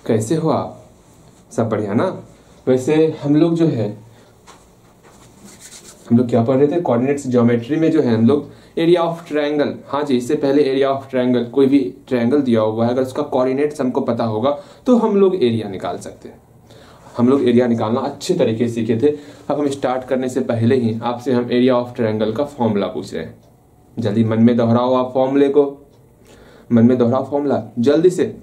कैसे हो आप? सब बढ़िया ना? वैसे हम लोग क्या पढ़ रहे थे? कोऑर्डिनेट्स ज्योमेट्री में जो है हम लोग एरिया ऑफ ट्रायंगल, हाँ जी, इससे पहले एरिया ऑफ ट्रायंगल, कोई भी ट्रायंगल दिया हुआ है अगर उसका कोऑर्डिनेट्स हमको पता होगा तो हम लोग एरिया निकाल सकते हैं। हम लोग एरिया निकालना अच्छे तरीके से सीखे थे। अब हम स्टार्ट करने से पहले ही आपसे हम एरिया ऑफ ट्रायंगल का फॉर्मूला पूछ रहे हैं। जल्दी मन में दोहराओ आप फॉर्मूले को, मन में दोहराओ फॉर्मूला जल्दी से।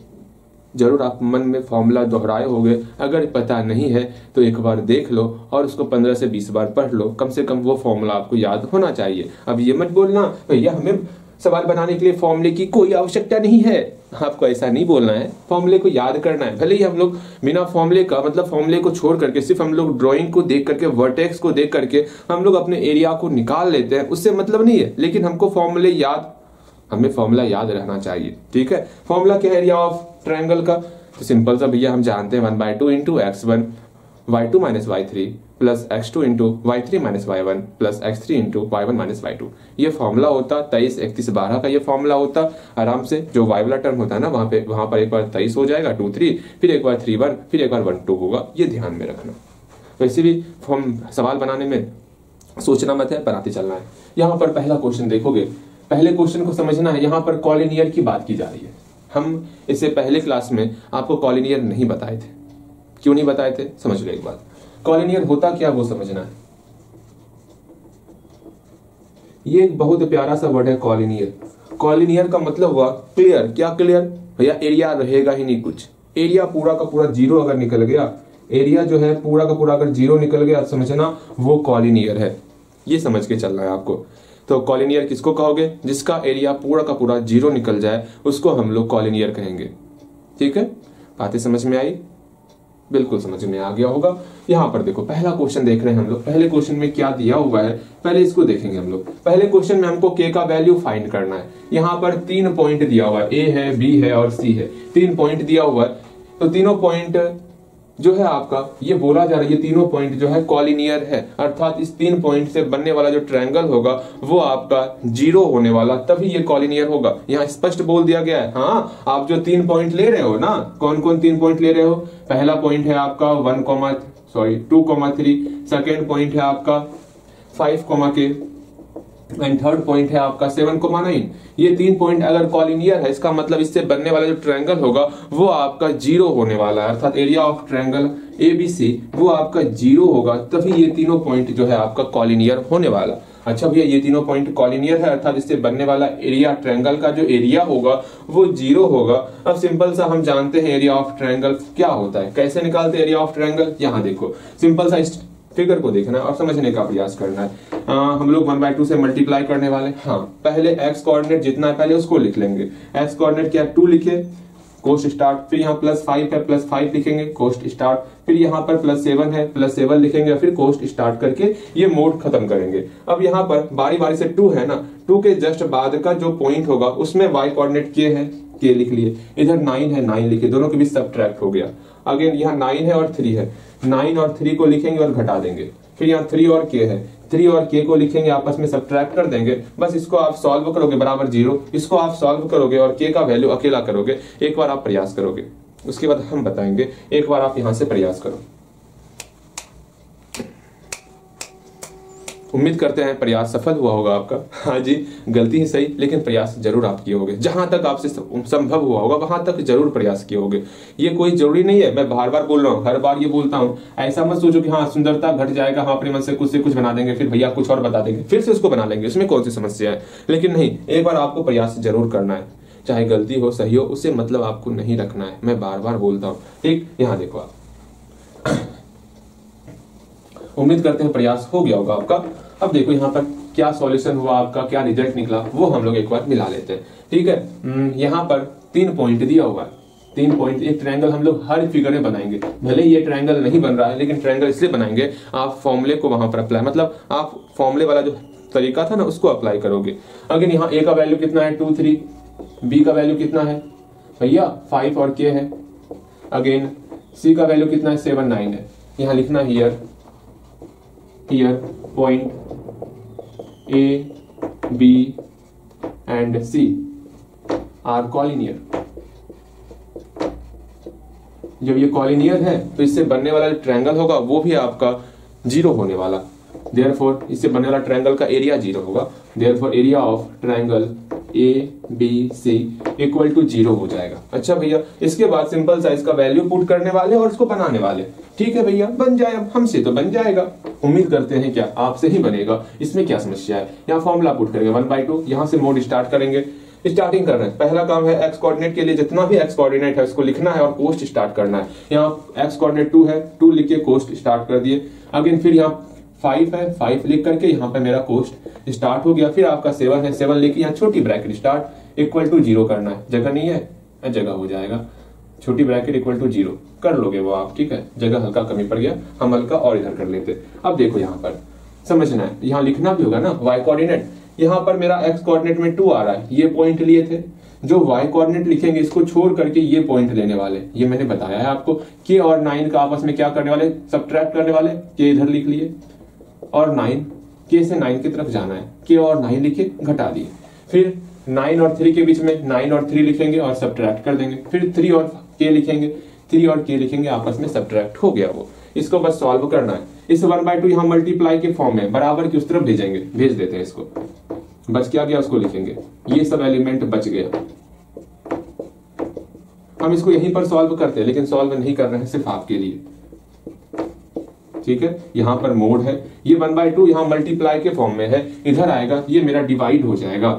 जरूर आप मन में फॉर्मूला दोहराए होगे, अगर पता नहीं है तो एक बार देख लो और उसको 15 से 20 बार पढ़ लो, कम से कम वो फॉर्मूला आपको याद होना चाहिए। अब ये मत बोलना भैया हमें सवाल बनाने के लिए फॉर्मूले की कोई आवश्यकता नहीं है। आपको ऐसा नहीं बोलना है, फॉर्मूले को याद करना है। भले ही हम लोग बिना फॉर्मूले का, मतलब फॉर्मूले को छोड़ करके सिर्फ हम लोग ड्राइंग को देख करके, वर्टेक्स को देख करके हम लोग अपने एरिया को निकाल लेते हैं, उससे मतलब नहीं है। लेकिन हमको हमें फॉर्मूला याद रहना चाहिए, ठीक है। फॉर्मूला क्या है एरिया ऑफ ट्रायंगल का? तो सिंपल सा भैया हम जानते हैं 1/2 into x1 y2 minus y3 plus x2 into y3 minus y1 plus x3 into y1 minus y2। ये फॉर्मूला होता 23, 31, 12 का ये फॉर्मूला होता। आराम से जो y वाला टर्म होता है ना, वहां पर एक बार 23 हो जाएगा 2 3, फिर एक बार 3 1, फिर एक बार 1 2 होगा। ये ध्यान में रखना। वैसे भी सवाल बनाने में सोचना मत है, बनाते चलना है। यहाँ पर पहला क्वेश्चन देखोगे, पहले क्वेश्चन को समझना है। यहाँ पर कॉलिनियर की बात की जा रही है। हम इससे पहले क्लास में आपको कॉलिनियर नहीं बताए थे। क्यों नहीं बताए थे? समझ लो एक बात। कॉलिनियर होता क्या वो समझना है। ये एक बहुत प्यारा सा वर्ड है कॉलिनियर। कॉलिनियर का मतलब हुआ क्लियर। क्या क्लियर? भैया एरिया रहेगा ही नहीं कुछ। एरिया पूरा का पूरा जीरो अगर निकल गया, एरिया जो है पूरा का पूरा अगर जीरो निकल गया, समझना वो कॉलिनियर है। ये समझ के चलना है आपको। तो कॉलिनियर किसको कहोगे? जिसका एरिया पूरा का पूरा जीरो निकल जाए उसको हम लोग कॉलिनियर कहेंगे, ठीक है। बातें समझ में आई? बिल्कुल समझ में आ गया होगा। यहाँ पर देखो पहला क्वेश्चन देख रहे हैं हम लोग। पहले क्वेश्चन में क्या दिया हुआ है पहले इसको देखेंगे हम लोग। पहले क्वेश्चन में हमको k का वैल्यू फाइंड करना है। यहाँ पर 3 पॉइंट दिया हुआ है, a है, b है और c है। 3 पॉइंट दिया हुआ है, तो तीनों पॉइंट जो है आपका, ये बोला जा रहा है ये तीनों पॉइंट जो है कॉलिनियर है। अर्थात इस 3 पॉइंट से बनने वाला जो ट्रायंगल होगा वो आपका जीरो होने वाला, तभी ये कॉलिनियर होगा। यहाँ स्पष्ट बोल दिया गया है। हाँ, आप जो 3 पॉइंट ले रहे हो ना, कौन कौन 3 पॉइंट ले रहे हो? पहला पॉइंट है आपका 2,3, सेकेंड पॉइंट है आपका 5, एंड थर्ड पॉइंट है आपका 7,9। ये 3 पॉइंट अगर कॉलिनियर है, इसका मतलब इससे बनने वाला जो ट्रायंगल होगा वो आपका जीरो होने वाला है। अर्थात एरिया ऑफ ट्रायंगल ABC वो आपका जीरो होगा, तभी ये तीनों पॉइंट जो है आपका कॉलिनियर होने वाला। अच्छा भैया ये तीनों पॉइंट कॉलिनियर है, अर्थात इससे बनने वाला एरिया, ट्रायंगल का जो एरिया होगा वो जीरो होगा। अब सिंपल सा हम जानते हैं एरिया ऑफ ट्रायंगल क्या होता है। कैसे निकालते हैं एरिया ऑफ ट्रायंगल? यहाँ देखो, सिंपल सा फिगर को देखना है और समझने का प्रयास करना है। हम लोग 1/2 से मल्टीप्लाई करने वाले। हाँ, पहले x कोऑर्डिनेट जितना है पहले उसको लिख लेंगे। x कोऑर्डिनेट क्या है? 2 लिखे, कोस्ट स्टार्ट। फिर यहाँ +5 है, +5 लिखेंगे, कोस्ट स्टार्ट। फिर यहाँ पर +7 है, +7 लिखेंगे, फिर कोस्ट स्टार्ट करके ये मोड खत्म करेंगे। अब यहाँ पर बारी बारी से 2 है ना, 2 के जस्ट बाद का जो पॉइंट होगा उसमें y कोऑर्डिनेट k है, k लिख लिए। इधर 9 है, 9 लिखे, दोनों के बीच सब्ट्रैक्ट हो गया। अगेन यहाँ 9 है और 3 है, 9 और 3 को लिखेंगे और घटा देंगे। फिर यहाँ 3 और k है, 3 और k को लिखेंगे, आपस में सब्ट्रैक्ट कर देंगे। बस इसको आप सॉल्व करोगे बराबर 0, इसको आप सॉल्व करोगे और k का वैल्यू अकेला करोगे। एक बार आप प्रयास करोगे, उसके बाद हम बताएंगे। एक बार आप यहां से प्रयास करो। उम्मीद करते हैं प्रयास सफल हुआ होगा आपका। हाँ जी, गलती ही सही लेकिन प्रयास जरूर आप किए होगे। जहां तक आपसे संभव हुआ होगा वहां तक जरूर प्रयास किए होगे। ये कोई जरूरी नहीं है, मैं बार बार बोल रहा हूँ, हर बार ये बोलता हूँ। ऐसा मत सोचो कि हाँ सुंदरता घट जाएगा, हाँ अपने मन से कुछ बना देंगे, फिर भैया कुछ और बता देंगे, फिर से उसको बना लेंगे, उसमें कौन सी समस्या है। लेकिन नहीं, एक बार आपको प्रयास जरूर करना है, चाहे गलती हो सही हो, उससे मतलब आपको नहीं रखना है। मैं बार बार बोलता हूँ, ठीक। यहाँ देखो आप, उम्मीद करते हैं प्रयास हो गया होगा आपका। अब देखो यहाँ पर क्या सॉल्यूशन हुआ आपका, क्या रिजल्ट निकला, वो हम लोग एक बार मिला लेते हैं, ठीक है। यहाँ पर 3 पॉइंट दिया हुआ है, 3 पॉइंट। एक ट्रायंगल हम लोग हर फिगर में बनाएंगे। भले ये ट्रायंगल नहीं बन रहा है लेकिन ट्रायंगल इसलिए बनाएंगे, आप फॉर्मूले को वहां पर अप्लाई, मतलब आप फॉर्मूले वाला जो तरीका था ना उसको अप्लाई करोगे। अगर यहाँ a का वैल्यू कितना है 2 3, b का वैल्यू कितना है भैया 5 और k है। अगेन c का वैल्यू कितना है 7 9 है। यहाँ लिखना here point A, B and C are collinear। जब ये कॉलिनियर है तो इससे बनने वाला जो ट्रायंगल होगा वो भी आपका 0 होने वाला। देयरफॉर इससे बनने वाला ट्रायंगल का एरिया 0 होगा। Therefore area of triangle ABC equal to 0 हो जाएगा। अच्छा भैया, इसके बाद सिंपल सा इसका वैल्यू पुट करने वाले और इसको बनाने वाले। ठीक है भैया, बन जाए, अब हमसे तो बन जाएगा, उम्मीद करते हैं क्या आपसे ही बनेगा। इसमें क्या समस्या है, यहाँ फॉर्मूला पुट करेंगे 1/2, यहाँ से मोड स्टार्ट करेंगे। स्टार्टिंग कर रहे हैं, पहला काम है एक्स कोऑर्डिनेट के लिए जितना भी एक्स कोऑर्डिनेट है उसको लिखना है और कोस्ट स्टार्ट करना है। यहाँ एक्स कोऑर्डिनेट 2 है, 2 लिख के कोस्ट स्टार्ट कर दिए। अगेन फिर यहाँ 5 है, 5 लिख करके यहाँ पे मेरा कोस्ट स्टार्ट हो गया। फिर आपका 7 है, 7 लेके यहाँ छोटी ब्रैकेट स्टार्ट इक्वल टू 0 करना है। जगह नहीं है, जगह हो जाएगा, छोटी ब्रैकेट इक्वल टू 0 कर लोगे वो आप। ठीक है, जगह हल्का कमी पड़ गया, हम हल्का और इधर कर लेते। अब देखो यहाँ पर समझना है, यहाँ लिखना भी होगा ना वाई कोऑर्डिनेट। यहाँ पर मेरा एक्स कोऑर्डिनेट में 2 आ रहा है, ये पॉइंट लिए थे। जो वाई कोऑर्डिनेट लिखेंगे इसको छोड़ करके ये पॉइंट लेने वाले, ये मैंने बताया है आपको। के और 9 का आपस में क्या करने वाले, सब्ट्रैक्ट करने वाले। के इधर लिख लिए और 9, के से 9 की तरफ जाना है, के और 9 लिखे घटा दिए। फिर 9 और 3 के बीच में 9 और 3 लिखेंगे और सब्ट्रैक्ट कर देंगे। फिर 3 और के लिखेंगे, 3 और के लिखेंगे, आपस में सब्ट्रैक्ट हो गया वो। इसको बस सॉल्व करना है। इस 1/2 यहाँ मल्टीप्लाई के फॉर्म में बराबर की उस तरफ भेजेंगे, भेज देते हैं इसको। बच क्या गया उसको लिखेंगे, ये सब एलिमेंट बच गया। हम इसको यहीं पर सॉल्व करते हैं, लेकिन सॉल्व नहीं कर रहे हैं, सिर्फ आपके लिए। ठीक है, यहां पर मोड है, ये 1/2 यहां मल्टीप्लाई के फॉर्म में है, इधर आएगा ये मेरा डिवाइड हो जाएगा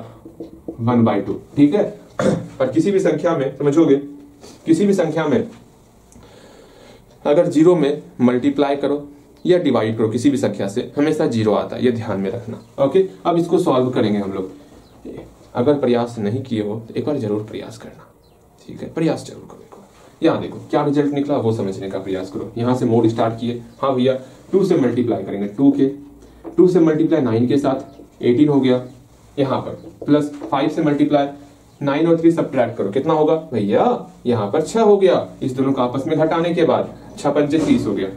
1/2। ठीक है, पर किसी भी संख्या में समझोगे, किसी भी संख्या में अगर 0 में मल्टीप्लाई करो या डिवाइड करो किसी भी संख्या से, हमेशा 0 आता है, ये ध्यान में रखना। ओके, अब इसको सॉल्व करेंगे हम लोग। अगर प्रयास नहीं किए हो तो एक बार जरूर प्रयास करना। ठीक है, प्रयास जरूर करो। यहाँ देखो क्या रिजल्ट निकला वो समझने का प्रयास करो। यहाँ से मोड स्टार्ट किए, हाँ भैया 2 से मल्टीप्लाई करेंगे, 2 से मल्टीप्लाई 9 के साथ 18 हो गया। यहाँ पर प्लस 5 से मल्टीप्लाई 9 और 3 सब्ट्रैक्ट करो, कितना होगा भैया, यहाँ पर 6 हो गया। इस दोनों का आपस में घटाने के बाद 6 पंजे 30 हो गया।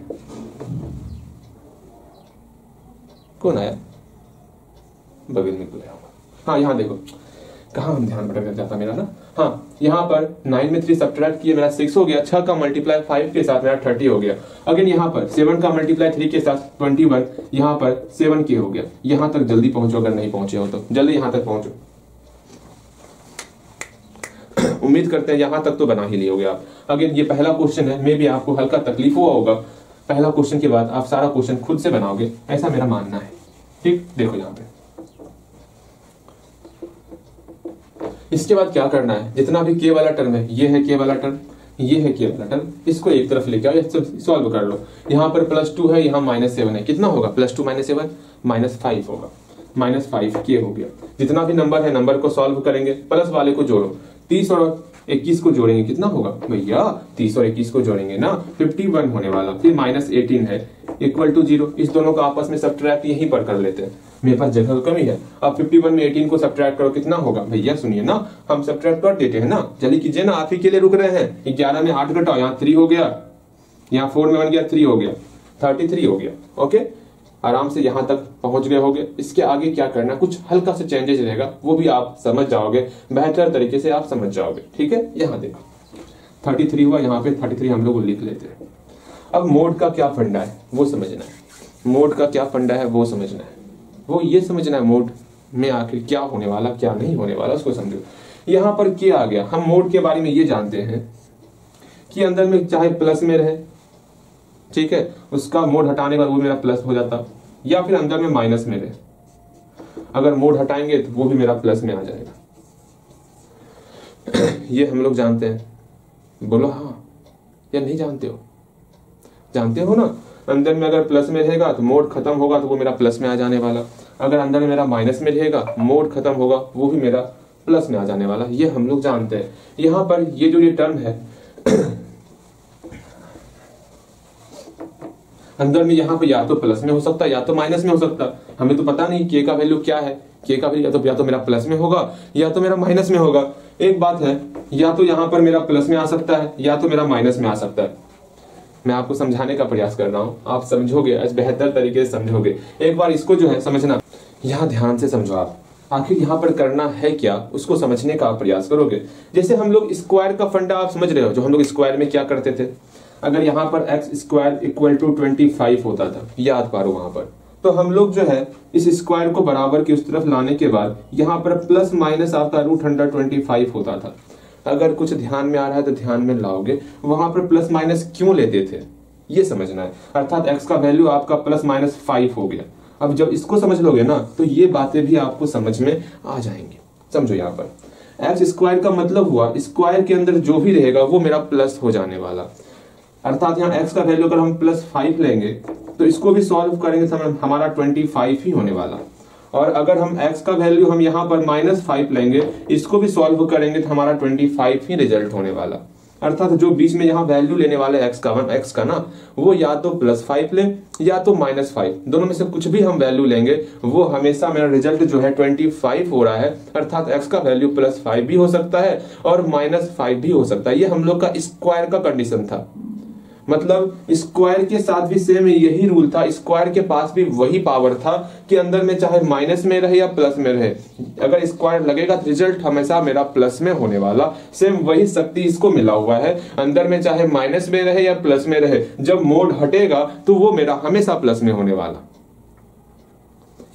कौन आया, बगल में कोई आया। हाँ यहाँ देखो, कहाँ हम ध्यान भटक जाता मेरा ना। हाँ, यहाँ पर 9 में 3 सब्ट्रैक्ट किए, मेरा 6 हो गया। 6 का मल्टीप्लाई 5 के साथ मेरा 30 हो गया। अगेन यहाँ पर 7 का मल्टीप्लाई 3 के साथ 21, यहाँ पर 7 के हो गया। यहाँ तक जल्दी पहुंचो, अगर नहीं पहुंचे हो तो जल्दी यहाँ तक पहुंचो। उम्मीद करते हैं यहाँ तक तो बना ही लिए होगे आप। अगेन ये पहला क्वेश्चन है, मे भी आपको हल्का तकलीफ हुआ होगा। पहला क्वेश्चन के बाद आप सारा क्वेश्चन खुद से बनाओगे, ऐसा मेरा मानना है। ठीक, देखो यहाँ पे इसके बाद क्या करना है, जितना भी के वाला टर्म है, ये है के वाला टर्म, ये है के वाला टर्म, इसको एक तरफ लेके आओ, सॉल्व कर लो। यहाँ पर +2 है, यहाँ -7 है, कितना होगा, +2 - 7 -5 होगा। -5 के हो गया। जितना भी नंबर है नंबर को सॉल्व करेंगे, प्लस वाले को जोड़ो। 30 और 21 को जोड़ेंगे, कितना होगा भैया, 30 और 21 को जोड़ेंगे ना 51 होने वाला। फिर -18 है इक्वल टू 0। इस दोनों का आपस में सब्ट्रैक्ट यहीं पर कर लेते हैं, मेरे पास जगह कमी है। अब 51 में 18 को सब्ट्रैक्ट करो, कितना होगा भैया, सुनिए ना, हम सब्ट्रैक्ट कर देते हैं ना, जल्दी कीजिए ना, आप ही के लिए रुक रहे हैं। 11 में 8 घटाओ, यहाँ 3 हो गया, यहाँ 4 में बन गया 3 हो गया, 33 हो गया। ओके, आराम से यहाँ तक पहुंच गए होगे। इसके आगे क्या करना, कुछ हल्का सा चेंजेस रहेगा, वो भी आप समझ जाओगे, बेहतर तरीके से आप समझ जाओगे। ठीक है, यहाँ देखो 33 हुआ, यहाँ पे 33 हम लोग लिख लेते हैं। अब मोड का क्या फंडा है वो समझना है, मोड का क्या फंडा है वो समझना है, वो ये समझना है मोड में आखिर क्या होने वाला क्या नहीं होने वाला, उसको समझो। यहाँ पर क्या आ गया, हम मोड के बारे में ये जानते हैं कि अंदर में चाहे प्लस में रहे, ठीक है, उसका मोड हटाने का वो मेरा प्लस हो जाता, या फिर अंदर में माइनस में रहे, अगर मोड हटाएंगे तो वो भी मेरा प्लस में आ जाएगा। ये हम लोग जानते हैं, बोलो हाँ या नहीं जानते हो, जानते हो ना। अंदर में अगर प्लस में रहेगा तो मोड खत्म होगा तो वो मेरा प्लस में आ जाने वाला, अगर अंदर में मेरा माइनस में रहेगा मोड खत्म होगा वो भी मेरा प्लस में आ जाने वाला, ये हम लोग जानते हैं। यहाँ पर ये जो ये टर्म है अंदर में यहाँ पे या तो प्लस में हो सकता है या तो माइनस में हो सकता है, हमें तो पता नहीं के का वैल्यू क्या है, के का वैल्यू या तो मेरा प्लस में होगा या तो मेरा माइनस में होगा। एक बात है, या तो यहाँ पर मेरा प्लस में आ सकता है या तो मेरा माइनस में आ सकता है। मैं आपको समझाने का प्रयास कर रहा हूँ, आप समझोगे, बेहतर तरीके से समझोगे। एक बार इसको जो है समझना, यहाँ ध्यान से समझो आप, आखिर यहाँ पर करना है क्या उसको समझने का आप प्रयास करोगे। जैसे हम लोग स्क्वायर का फंडा आप समझ रहे हो, जो हम लोग स्क्वायर में क्या करते थे, अगर यहाँ पर एक्स स्क्वायर इक्वल टू 25 होता था, याद पारो वहां पर, तो हम लोग जो है इस स्क्वायर को बराबर की उस तरफ लाने के बाद यहाँ पर प्लस माइनस आपका √125 होता था। अगर कुछ ध्यान में आ रहा है तो ध्यान में लाओगे, वहां पर प्लस माइनस क्यों लेते थे ये समझना है। अर्थात x का वैल्यू आपका +-5 हो गया। अब जब इसको समझ लोगे ना तो ये बातें भी आपको समझ में आ जाएंगी। समझो यहाँ पर एक्स स्क्वायर का मतलब हुआ स्क्वायर के अंदर जो भी रहेगा वो मेरा प्लस हो जाने वाला। अर्थात यहाँ x का वैल्यू अगर हम +5 लेंगे तो इसको भी सॉल्व करेंगे तो हमारा 25 ही होने वाला। और अगर हम x का वैल्यू हम यहाँ पर -5 लेंगे, इसको भी सॉल्व करेंगे तो हमारा 25 ही रिजल्ट होने वाला। अर्थात जो बीच में यहाँ वैल्यू लेने वाले x का ना, वो या तो +5 ले या तो -5, दोनों में से कुछ भी हम वैल्यू लेंगे वो हमेशा मेरा रिजल्ट जो है 25 हो रहा है। अर्थात x का वैल्यू +5 भी हो सकता है और -5 भी हो सकता है। ये हम लोग का स्क्वायर का कंडीशन था, मतलब स्क्वायर के साथ भी सेम यही रूल था। स्क्वायर के पास भी वही पावर था कि अंदर में चाहे माइनस में रहे या प्लस में रहे, अगर स्क्वायर लगेगा तो रिजल्ट हमेशा मेरा प्लस में होने वाला। सेम वही शक्ति इसको मिला हुआ है, अंदर में चाहे माइनस में रहे या प्लस में रहे, जब मोड हटेगा तो वो मेरा हमेशा प्लस में होने वाला।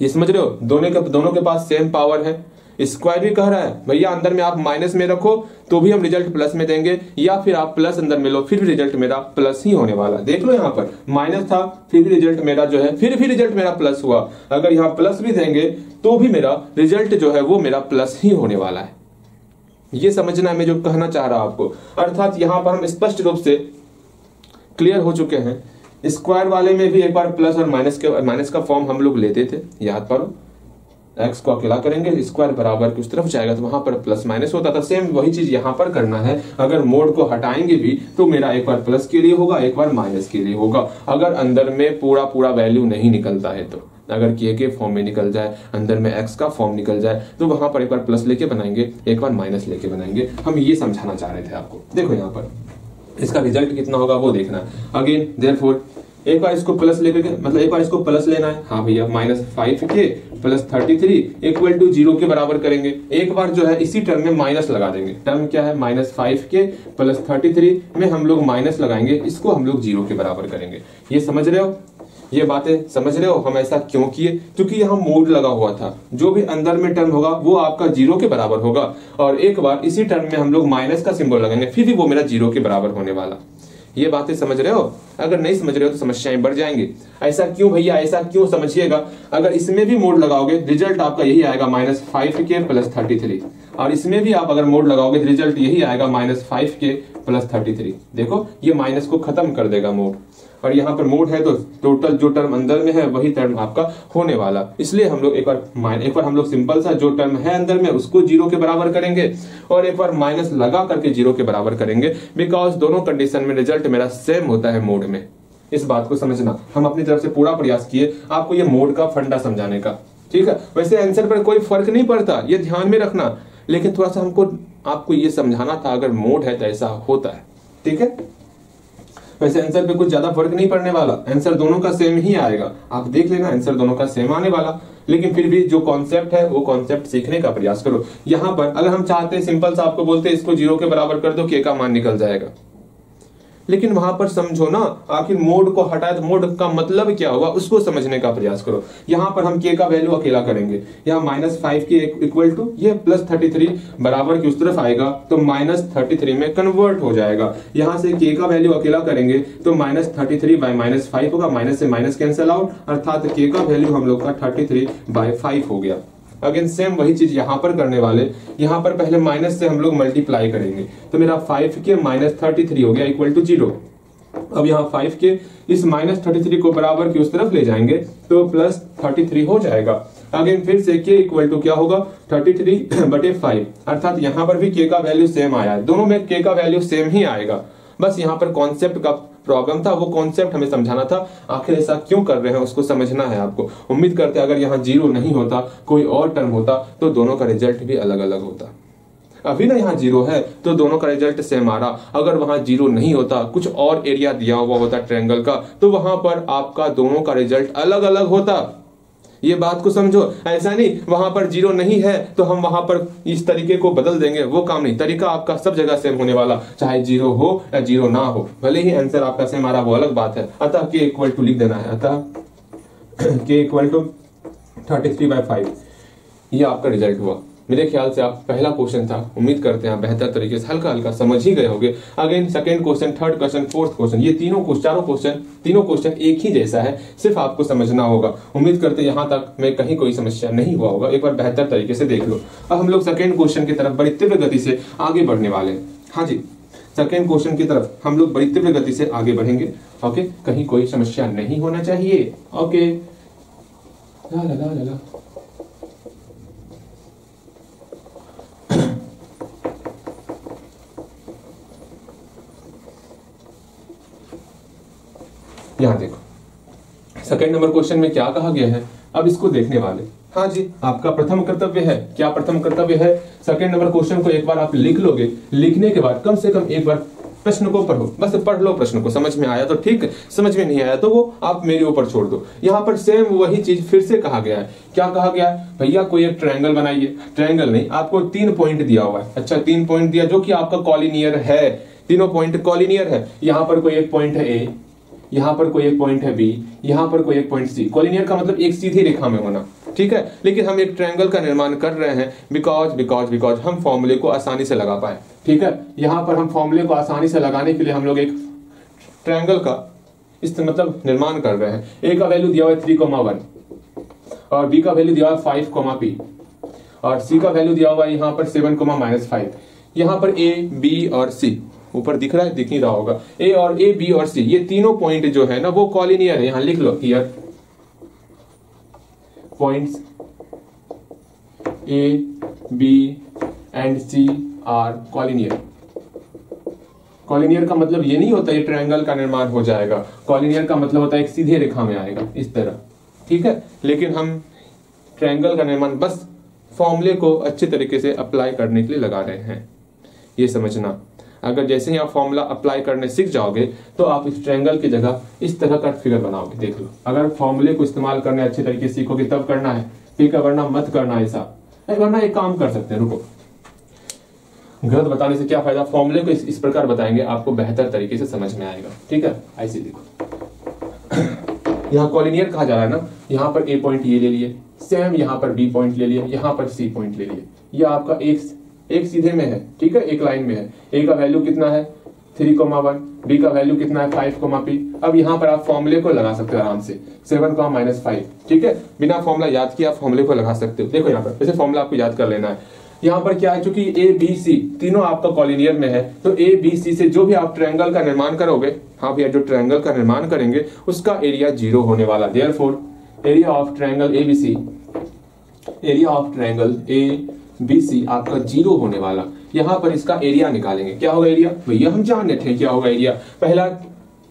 ये समझ रहे हो, दोनों के पास सेम पावर है। स्क्वायर भी कह रहा है भैया अंदर में आप माइनस में रखो तो भी हम रिजल्ट प्लस में देंगे, या फिर आप प्लस अंदर में लो फिर भी रिजल्ट मेरा प्लस ही होने वाला। देख लो यहाँ पर माइनस था फिर भी रिजल्ट मेरा जो है फिर भी रिजल्ट मेरा प्लस हुआ। अगर यहाँ प्लस भी देंगे तो भी मेरा रिजल्ट जो है वो मेरा प्लस ही होने वाला है। ये समझना है मैं जो कहना चाह रहा हूं आपको। अर्थात यहाँ पर हम स्पष्ट रूप से क्लियर हो चुके हैं। स्क्वायर वाले में भी एक बार प्लस और माइनस का फॉर्म हम लोग लेते थे, याद करो। एक्स को अकेला करेंगे, स्क्वायर बराबर की उस तरफ जाएगा तो वहां पर प्लस माइनस होता था। सेम वही चीज यहाँ पर करना है। अगर मोड को हटाएंगे भी तो मेरा एक बार प्लस के लिए होगा, एक बार माइनस के लिए होगा। अगर अंदर में पूरा वैल्यू नहीं निकलता है तो, अगर के फॉर्म में निकल जाए, अंदर में एक्स का फॉर्म निकल जाए, तो वहां पर एक बार प्लस लेके बनाएंगे, एक बार माइनस लेके बनाएंगे। हम ये समझाना चाह रहे थे आपको। देखो यहाँ पर इसका रिजल्ट कितना होगा वो देखना है। अगेन देयरफॉर एक बार इसको प्लस लेकर के, मतलब एक बार इसको प्लस लेना है। हाँ भैया -5 के प्लस 33 इक्वल टू 0 के बराबर करेंगे। एक बार जो है इसी टर्म में माइनस लगा देंगे। टर्म क्या है -5 के प्लस 33 में हम लोग माइनस लगाएंगे, इसको हम लोग 0 के बराबर करेंगे। ये समझ रहे हो, ये बातें समझ रहे हो हम ऐसा क्यों किए? क्योंकि यहाँ मोड लगा हुआ था। जो भी अंदर में टर्म होगा वो आपका 0 के बराबर होगा, और एक बार इसी टर्म में हम लोग माइनस का सिंबल लगाएंगे, फिर भी वो मेरा 0 के बराबर होने वाला। ये बातें समझ रहे हो? अगर नहीं समझ रहे हो तो समस्याएं बढ़ जाएंगी। ऐसा क्यों भैया, ऐसा क्यों? समझिएगा, अगर इसमें भी मोड लगाओगे रिजल्ट आपका यही आएगा -5 के प्लस 33, और इसमें भी आप अगर मोड लगाओगे रिजल्ट यही आएगा -5 के प्लस 33। देखो ये माइनस को खत्म कर देगा मोड, और यहाँ पर मोड है तो टोटल जो टर्म अंदर में है वही टर्म आपका होने वाला। इसलिए हम लोग एक बार हम लोग सिंपल सा जो टर्म है अंदर में उसको 0 के बराबर करेंगे, और एक बार माइनस लगा करके 0 के बराबर करेंगे, बिकॉज दोनों कंडीशन में रिजल्ट मेरा सेम होता है मोड में। इस बात को समझना, हम अपनी तरफ से पूरा प्रयास किए आपको ये मोड का फंडा समझाने का। ठीक है, वैसे आंसर पर कोई फर्क नहीं पड़ता, ये ध्यान में रखना, लेकिन थोड़ा सा हमको आपको ये समझाना था अगर मोड है तो ऐसा होता है। ठीक है, वैसे आंसर पे कुछ ज्यादा फर्क नहीं पड़ने वाला, आंसर दोनों का सेम ही आएगा। आप देख लेना आंसर दोनों का सेम आने वाला, लेकिन फिर भी जो कॉन्सेप्ट है वो कॉन्सेप्ट सीखने का प्रयास करो। यहाँ पर अगर हम चाहते हैं सिंपल सा आपको बोलते हैं इसको 0 के बराबर कर दो, के का मान निकल जाएगा, लेकिन वहां पर समझो ना आखिर मोड को हटाए तो मोड का मतलब क्या होगा उसको समझने का प्रयास करो। यहाँ पर हम के का वैल्यू अकेला करेंगे, यहाँ -5 के इक्वल टू ये प्लस 33 बराबर की उस तरफ आएगा तो -33 में कन्वर्ट हो जाएगा। यहाँ से के का वैल्यू अकेला करेंगे तो -33/-5 होगा, माइनस से माइनस कैंसिल आउट, अर्थात के का वैल्यू हम लोग का 33/5 हो गया। अगेन सेम वही चीज यहाँ पर करने वाले, यहाँ पर पहले माइनस से हम लोग मल्टीप्लाई करेंगे तो मेरा 5 के -33 हो गया इक्वल टू 0। अब यहाँ 5 के इस -33 को बराबर की उस तरफ ले जाएंगे तो +33 हो जाएगा। अगेन फिर से के इक्वल टू क्या होगा 33/5, अर्थात यहाँ पर भी के का वैल्यू सेम आया है, दोनों में के का वैल्यू सेम ही आएगा। बस यहाँ पर कॉन्सेप्ट का प्रॉब्लम था, वो कॉन्सेप्ट हमें समझाना था, आखिर ऐसा क्यों कर रहे हैं उसको समझना है आपको। उम्मीद करते हैं अगर यहाँ 0 नहीं होता, कोई और टर्म होता तो दोनों का रिजल्ट भी अलग अलग होता। अभी ना यहाँ 0 है तो दोनों का रिजल्ट सेम आ रहा, अगर वहां 0 नहीं होता, कुछ और एरिया दिया हुआ होता ट्रायंगल का, तो वहां पर आपका दोनों का रिजल्ट अलग अलग होता। ये बात को समझो। ऐसा नहीं वहां पर जीरो नहीं है तो हम वहां पर इस तरीके को बदल देंगे, वो काम नहीं। तरीका आपका सब जगह सेम होने वाला, चाहे जीरो हो या जीरो ना हो, भले ही आंसर आपका सेम आ रहा वो अलग बात है। अतः के इक्वल टू लिख देना है, अतः के इक्वल टू 33/5। ये आपका रिजल्ट हुआ। मेरे ख्याल से आप पहला क्वेश्चन था, उम्मीद करते हैं आप बेहतर तरीके से हल्का हल्का समझ ही गए होंगे। Again second question, third question, fourth question, ये तीनों क्वेश्चन एक ही जैसा है, सिर्फ आपको समझना होगा। उम्मीद करते हैं यहाँ तक में कहीं कोई समस्या नहीं हुआ होगा। एक बार बेहतर तरीके से देख लो। अब हम लोग सेकंड क्वेश्चन की तरफ बड़ी तीव्र गति से आगे बढ़ने वाले हैं। हाँ जी, सेकंड क्वेश्चन की तरफ हम लोग बड़ी तीव्र गति से आगे बढ़ेंगे। ओके, कहीं कोई समस्या नहीं होना चाहिए। ओके, ला ला ला ला। यहां देखो, सेकंड नंबर क्वेश्चन में क्या कहा गया है, अब इसको देखने वाले। हाँ जी, आपका प्रथम कर्तव्य है। क्या प्रथम कर्तव्य है? सेकंड नंबर क्वेश्चन को एक बार आप लिख लोगे, लिखने के बाद कम से कम एक बार प्रश्न को पढ़ो, बस पढ़ लो प्रश्न को। समझ में आया तो ठीक, समझ में नहीं आया तो वो आप मेरे ऊपर छोड़ दो। यहाँ पर सेम वही चीज फिर से कहा गया है। क्या कहा गया है? भैया कोई एक ट्रायंगल बनाइए। ट्रायंगल नहीं, आपको 3 पॉइंट दिया हुआ है। अच्छा, 3 पॉइंट दिया जो कि आपका कॉलिनियर है। तीनों पॉइंट कॉलिनियर है। यहाँ पर कोई एक पॉइंट है ए, यहाँ पर कोई एक पॉइंट है बी, यहाँ पर कोई एक पॉइंट सी। कॉलिनियर का मतलब एक सीधी रेखा में होना, ठीक है। लेकिन हम एक ट्रायंगल का निर्माण कर रहे हैं बिकॉज हम फॉर्मूले को आसानी से लगा पाए, ठीक है। यहाँ पर हम फॉर्मूले को आसानी से लगाने के लिए हम लोग एक ट्रायंगल का मतलब निर्माण कर रहे हैं। ए का वैल्यू दिया हुआ है 3,1 और बी का वैल्यू दिया हुआ है 5,p और सी का वैल्यू दिया हुआ है यहाँ पर 7,-5। यहाँ पर ए, बी और सी ऊपर दिख रहा है, दिख नहीं रहा होगा। ए और ए, बी और सी, ये तीनों पॉइंट जो है ना वो कॉलिनियर है। यहां लिख लो, here points A, B and C are collinear. Collinear का मतलब ये नहीं होता ये ट्रायंगल का निर्माण हो जाएगा। कॉलिनियर का मतलब होता है एक सीधे रेखा में आएगा इस तरह, ठीक है। लेकिन हम ट्रायंगल का निर्माण बस फॉर्मूले को अच्छे तरीके से अप्लाई करने के लिए लगा रहे हैं, ये समझना। अगर जैसे ही आप फॉर्मूला अप्लाई करने सीख जाओगे तो आप इस ट्रायंगल की जगह इस तरह का फिगर बनाओगे। देख लो, अगर फॉर्मूले को इस्तेमाल करने अच्छे तरीके से सीखोगे तब करना है, ठीक है, वरना मत करना ऐसा। वरना एक काम कर सकते हैं, रुको, गलत बताने से क्या फायदा। फॉर्मूले को इस प्रकार बताएंगे, आपको बेहतर तरीके से समझ में आएगा, ठीक है। ऐसे देखो, यहाँ कॉलिनियर कहा जा रहा है ना, यहाँ पर ए पॉइंट ये ले लिए, सेम यहाँ पर बी पॉइंट ले लिए, यहाँ पर सी पॉइंट ले लिए। ये आपका एक सीधे में है, ठीक है, एक लाइन में है। ए का वैल्यू कितना है 3,1, बी का वैल्यू कितना है 5,p। अब यहाँ पर आप फॉर्मूले को लगा सकते हो आराम से, 7,-5, ठीक है। बिना फॉर्मूला याद किए आप फॉर्मूले को लगा सकते हो। देखो यहाँ पर वैसे फॉर्मूला आपको याद कर लेना है। यहाँ पर क्या है, चूंकि ए, बी, सी तीनों आपका कॉलिनियर में है, तो ए, बी, सी से जो भी आप ट्रायंगल का निर्माण करोगे, हाँ भैया, जो ट्रायंगल का निर्माण करेंगे उसका एरिया 0 होने वाला। Therefore area of triangle ABC, area of triangle ABC आपका 0 होने वाला। यहां पर इसका एरिया निकालेंगे। क्या होगा एरिया? भैया हम जान लेते हैं क्या होगा एरिया। पहला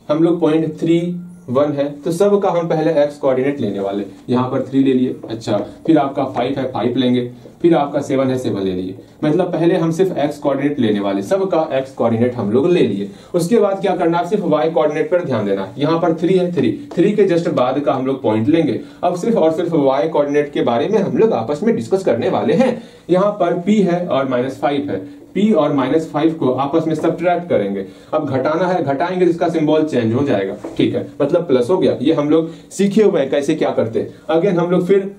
हम लोग पॉइंट 3,1 है तो सब का हम पहले एक्स कोऑर्डिनेट लेने वाले। यहाँ पर 3 ले लिए, अच्छा, फिर आपका 5 है 5 लेंगे, फिर आपका 7 है 7 ले लिए। मतलब पहले हम सिर्फ एक्स कोऑर्डिनेट लेने वाले, सब का एक्स कोऑर्डिनेट हम लोग ले लिए। उसके बाद क्या करना है, सिर्फ वाई कोऑर्डिनेट पर ध्यान देना। यहाँ पर 3 है, 3 के जस्ट बाद का हम लोग पॉइंट लेंगे। अब सिर्फ और सिर्फ वाई कोऑर्डिनेट के बारे में हम लोग आपस में डिस्कस करने वाले हैं। यहाँ पर P है और -5 है, P और -5 को आपस में सब्ट्रैक्ट करेंगे। अब घटाना है, घटाएंगे तो इसका सिंबल चेंज हो जाएगा, ठीक है, मतलब प्लस हो गया। ये हम लोग सीखे हुए हैं कैसे क्या करते हैं। अगेन हम लोग फिर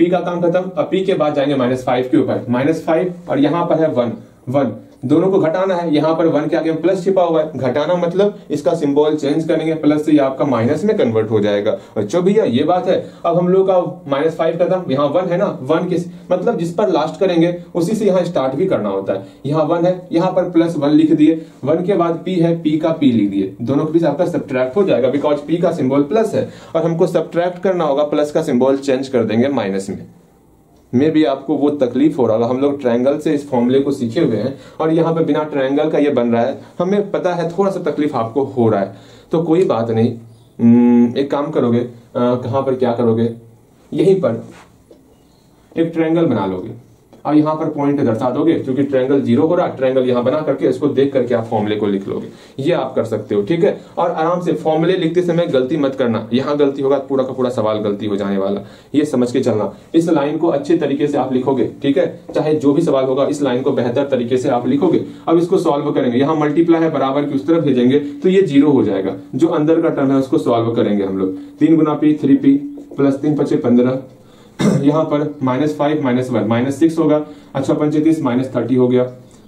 P का काम खत्म। अब P के बाद जाएंगे -5 के ऊपर, -5 और यहाँ पर है 1, दोनों को घटाना है। यहाँ पर 1 के आगे प्लस छिपा हुआ है, घटाना मतलब इसका सिंबल चेंज करेंगे, प्लस से ये आपका माइनस में कन्वर्ट हो जाएगा। अच्छा भैया ये बात है। अब हम लोग का -5 खत्म, यहाँ 1 है ना, 1 के मतलब जिस पर लास्ट करेंगे उसी से यहाँ स्टार्ट भी करना होता है। यहाँ 1 है, यहाँ पर +1 लिख दिए, 1 के बाद P है, P का P लिख दिए, दोनों के बीच आपका सब्ट्रैक्ट हो जाएगा बिकॉज P का सिंबल प्लस है और हमको सब्ट्रैक्ट करना होगा, प्लस का सिंबल चेंज कर देंगे माइनस में भी आपको वो तकलीफ हो रहा होगा। हम लोग ट्रायंगल से इस फॉर्मूले को सीखे हुए हैं और यहाँ पे बिना ट्रायंगल का ये बन रहा है, हमें पता है थोड़ा सा तकलीफ आपको हो रहा है, तो कोई बात नहीं। एक काम करोगे, कहाँ पर क्या करोगे, यहीं पर एक ट्रायंगल बना लोगे। और यहाँ पर पॉइंट दर्शा दोगे, क्योंकि ट्रायंगल जीरो हो रहा है, ट्रायंगल यहाँ बना करके इसको देख करके आप फॉर्मूले को लिख लोगे। ये आप कर सकते हो, ठीक है। और आराम से फॉर्मूले लिखते समय गलती मत करना, यहाँ गलती होगा पूरा का पूरा सवाल गलती हो जाने वाला, ये समझ के चलना। इस लाइन को अच्छे तरीके से आप लिखोगे, ठीक है, चाहे जो भी सवाल होगा इस लाइन को बेहतर तरीके से आप लिखोगे। अब इसको सॉल्व करेंगे, यहाँ मल्टीप्लाई है बराबर की उस तरफ भेजेंगे तो ये जीरो हो जाएगा, जो अंदर का टर्म है उसको सॉल्व करेंगे हम लोग। 3 गुना पी 3p प्लस 3 पचे 15, यहाँ पर -5 -1 -6 होगा, अच्छा 35 -30 हो गया,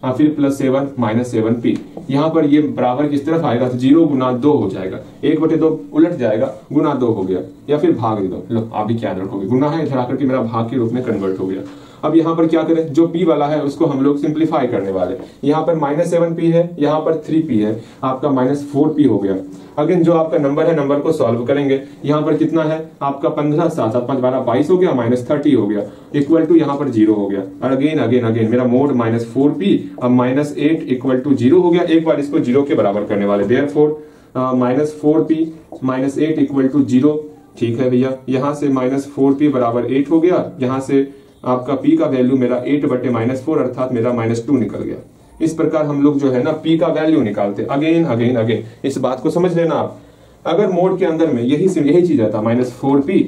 फिर +7 -7p। यहाँ पर ये बराबर किस तरफ आएगा तो 0 गुना 2 हो जाएगा, 1/2 उलट जाएगा, गुना 2 हो गया, या फिर भाग दे दो। लो आप भी क्या रखोगे, गुना है इधर आकर के मेरा भाग के रूप में कन्वर्ट हो गया। अब यहाँ पर क्या करें, जो p वाला है उसको हम लोग सिंप्लीफाई करने वाले। यहाँ पर -7p है, यहाँ पर 3p है, आपका -4p हो गया। अगेन जो आपका नंबर है नंबर को सॉल्व करेंगे, यहाँ पर कितना है आपका 15 7 7 5 12 22 हो गया, -30 हो गया, इक्वल टू यहाँ पर 0 हो गया। और अगेन मेरा मोड -4p, अब -8 इक्वल टू 0 हो गया। एक बार इसको 0 के बराबर करने वाले, देयरफॉर -4p -8 इक्वल टू 0। ठीक है भैया, यहाँ से -4p बराबर 8 हो गया, यहाँ से आपका p का वैल्यू मेरा 8/-4 अर्थात मेरा -2 निकल गया। इस प्रकार हम लोग जो है ना p का वैल्यू निकालते अगेन। इस बात को समझ लेना आप। अगर मोड के अंदर में यही चीज रहता -4p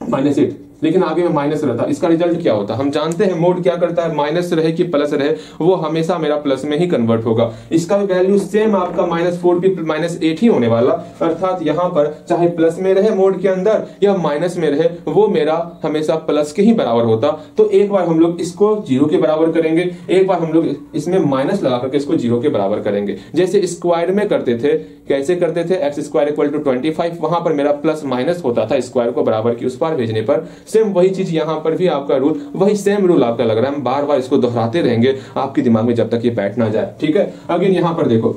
-8, लेकिन आगे में माइनस रहता, इसका रिजल्ट क्या होता हम जानते हैं। मोड क्या करता है, माइनस रहे कि प्लस रहे वो हमेशा मेरा प्लस में ही कन्वर्ट होगा। इसका भी वैल्यू सेम आपका -4p -8 ही होने वाला, अर्थात यहाँ पर चाहे प्लस में रहे मोड के अंदर या माइनस में रहे वो मेरा हमेशा प्लस के ही बराबर होता। तो एक बार हम लोग इसको 0 के बराबर करेंगे, एक बार हम लोग इसमें माइनस लगा करके इसको 0 के बराबर करेंगे, जैसे स्क्वायर में करते थे। कैसे करते थे, x² = 25, वहां पर मेरा प्लस माइनस होता था स्क्वायर को बराबर की उस पार भेजने पर। सेम वही चीज यहाँ पर भी आपका रूल, वही सेम रूल आपका लग रहा है। हम बार बार इसको दोहराते रहेंगे आपके दिमाग में जब तक ये बैठ ना जाए, ठीक है। अगेन यहाँ पर देखो,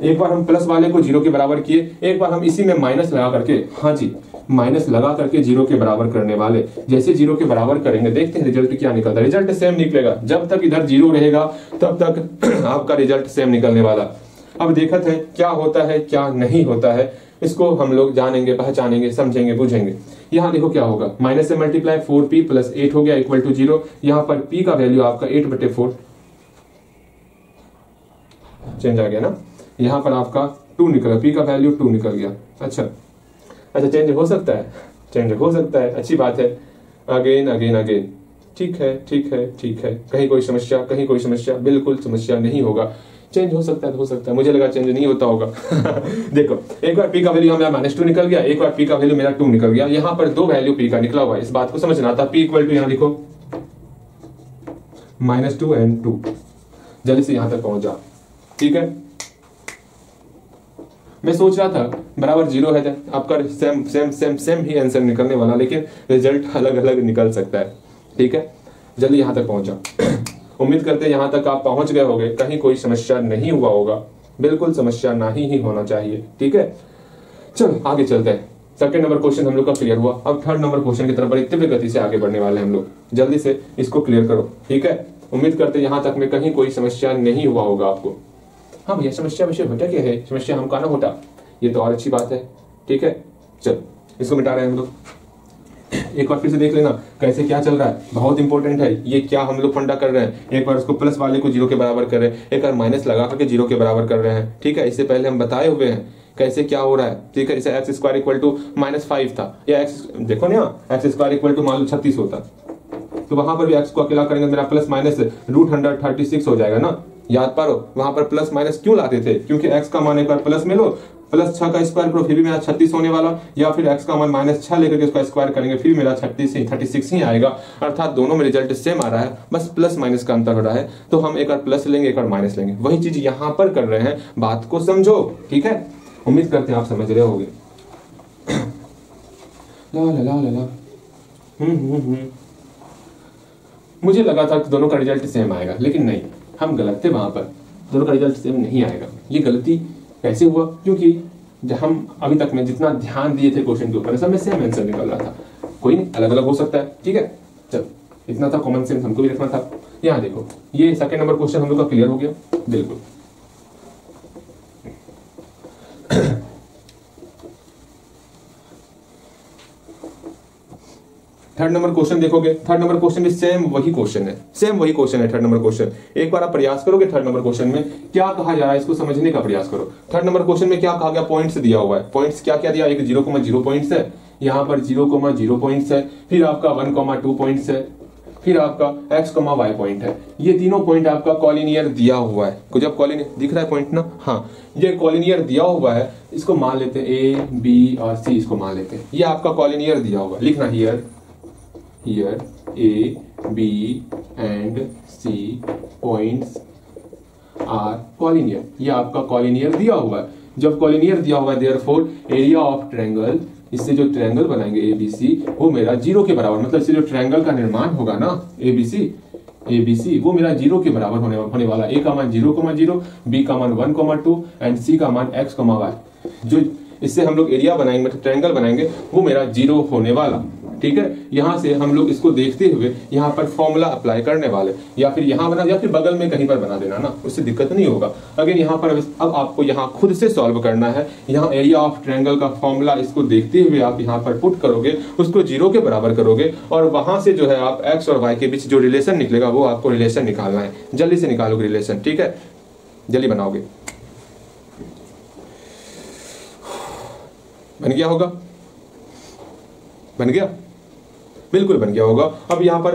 एक बार हम प्लस वाले को 0 के बराबर किए, एक बार हम इसी में माइनस लगा करके, हाँ जी माइनस लगा करके 0 के बराबर करने वाले। जैसे 0 के बराबर करेंगे देखते हैं रिजल्ट क्या निकलता है। रिजल्ट सेम निकलेगा, जब तक इधर 0 रहेगा तब तक आपका रिजल्ट सेम निकलने वाला। अब देखते हैं क्या होता है क्या नहीं होता है, इसको हम लोग जानेंगे, पहचानेंगे, समझेंगे, बुझेंगे। यहाँ देखो क्या होगा, माइनस से मल्टीप्लाई 4p + 8 हो गया इक्वल टू 0। यहाँ पर p का वैल्यू आपका 8/4 चेंज आ गया ना, यहाँ पर आपका 2 निकला, p का वैल्यू 2 निकल गया। अच्छा चेंज हो सकता है, चेंज हो सकता है, अच्छी बात है। अगेन ठीक है। कहीं कोई समस्या, कहीं कोई समस्या, बिल्कुल समस्या नहीं होगा। चेंज हो सकता है, मुझे लगा चेंज नहीं होता होगा। देखो एक बार p का वैल्यू मेरा -2 निकल गया, एक बार p का वैल्यू मेरा 2 निकल गया। यहाँ पर 2 वैल्यू p का निकला हुआ है, इस बात को समझना था। p = यहाँ लिखो -2 and 2, जल्दी से यहाँ तक पहुंच जा, ठीक है। मैं सोच रहा था बराबर 0 है, आपका सेम ही आंसर निकलने वाला, लेकिन रिजल्ट अलग अलग निकल सकता है, ठीक है। जल्दी यहाँ तक पहुंच जाओ। उम्मीद करते हैं यहाँ तक आप पहुंच गए होंगे, कहीं कोई समस्या नहीं हुआ होगा, बिल्कुल समस्या नहीं ही होना चाहिए, ठीक है। चलो आगे चलते हैं। सेकंड नंबर क्वेश्चन हम लोग का क्लियर हुआ, अब थर्ड नंबर क्वेश्चन की तरफ बड़ी तीव्र गति से आगे बढ़ने वाले हैं हम लोग। जल्दी से इसको क्लियर करो, ठीक है। उम्मीद करते हैं यहाँ तक में कहीं कोई समस्या नहीं हुआ होगा आपको। हाँ भैया समस्या विषय होता क्या है, समस्या हमका ना होता, ये तो और अच्छी बात है, ठीक है। चलो इसको मिटा रहे हैं हम लोग। एक बार फिर से देख लेना कैसे क्या चल रहा है, बहुत इंपॉर्टेंट है ये। क्या हम लोग फंडा कर रहे हैं, एक बार उसको प्लस वाले को 0 के बराबर कर रहे हैं, एक बार माइनस लगा करके 0 के बराबर कर रहे हैं, ठीक है। इससे पहले हम बताए हुए हैं कैसे क्या हो रहा है, ठीक है। इसे x² = -5 था, या x देखो ना, x² = मान लो 36 होता, तो वहां पर भी x को अकेला करेंगे मेरा प्लस माइनस √136 हो जाएगा ना। याद पारो वहां पर प्लस माइनस क्यों लाते थे, क्योंकि x का मान एक बार प्लस में लो, प्लस 6 का स्क्वायर करो फिर भी मेरा 36 होने वाला, या फिर x का मान -6 लेकर के उसका स्क्वायर करेंगे फिर मेरा 36 ही आएगा। अर्थात दोनों में रिजल्ट सेम आ रहा है, बस प्लस माइनस का अंतर हो रहा है। तो हम एक बार प्लस लेंगे, एक बार माइनस लेंगे, वही चीज यहाँ पर कर रहे हैं, बात को समझो, ठीक है। उम्मीद करते हैं आप समझ रहे होगे। मुझे लगा था कि दोनों का रिजल्ट सेम आएगा, लेकिन नहीं, हम गलत थे। वहां पर दोनों का रिजल्ट सेम नहीं आएगा। ये गलती कैसे हुआ, क्योंकि जब हम अभी तक में जितना ध्यान दिए थे क्वेश्चन के ऊपर सब में सेम आंसर निकल रहा था, कोई नहीं अलग अलग हो सकता है, ठीक है। चल इतना था, कॉमन सेंस हमको भी रखना था। यहाँ देखो ये सेकंड नंबर क्वेश्चन हम लोग का क्लियर हो गया, बिल्कुल। थर्ड नंबर क्वेश्चन देखोगे, थर्ड नंबर क्वेश्चन भी सेम वही क्वेश्चन है, सेम वही क्वेश्चन है थर्ड नंबर क्वेश्चन। एक बार आप प्रयास करोगे थर्ड नंबर क्वेश्चन में क्या कहा जा रहा है इसको समझने का प्रयास करो। थर्ड नंबर क्वेश्चन में क्या कहा गया, पॉइंट्स दिया हुआ है, पॉइंट्स क्या क्या दिया, एक 0,0 पॉइंट्स है, यहाँ पर 0,0 पॉइंट्स है, फिर आपका 1,2 पॉइंट्स है, फिर आपका x, y पॉइंट है। ये तीनों पॉइंट आपका कॉलिनियर दिया हुआ है, कुछ अब कॉलिनियर दिख रहा है पॉइंट ना, हाँ ये कॉलिनियर दिया हुआ है, इसको मान लेते हैं A, B और C, इसको मान लेते हैं ये आपका कॉलिनियर दिया हुआ है। लिखना here A, B and C points are collinear, ये आपका कॉलिनियर दिया हुआ है। जब कॉलिनियर दिया हुआ है देयरफॉर एरिया ऑफ ट्रायंगल, इससे जो ट्रायंगल बनाएंगे ABC वो मेरा 0 के बराबर, मतलब इससे जो ट्रायंगल का निर्माण होगा ना ABC वो मेरा 0 के बराबर होने वाला। A का मान 0,0, B का मान 1,2 एंड C का मान x, y। जो इससे हम लोग एरिया बनाएंगे मतलब ट्रायंगल बनाएंगे वो मेरा 0 होने वाला। ठीक है, यहां से हम लोग इसको देखते हुए यहाँ पर फॉर्मूला अप्लाई करने वाले, या फिर यहाँ बना या फिर बगल में कहीं पर बना देना ना, उससे दिक्कत नहीं होगा। अगर यहाँ पर अब आपको यहाँ खुद से सॉल्व करना है, यहाँ एरिया ऑफ ट्रायंगल का फॉर्मूला इसको देखते हुए आप यहाँ पर पुट करोगे, उसको 0 के बराबर करोगे और वहां से जो है आप x और y के बीच जो रिलेशन निकलेगा वो आपको रिलेशन निकालना है। जल्दी से निकालोगे रिलेशन, ठीक है, जल्दी बनाओगे। बन गया होगा, बन गया, बिल्कुल बन गया होगा। अब यहाँ पर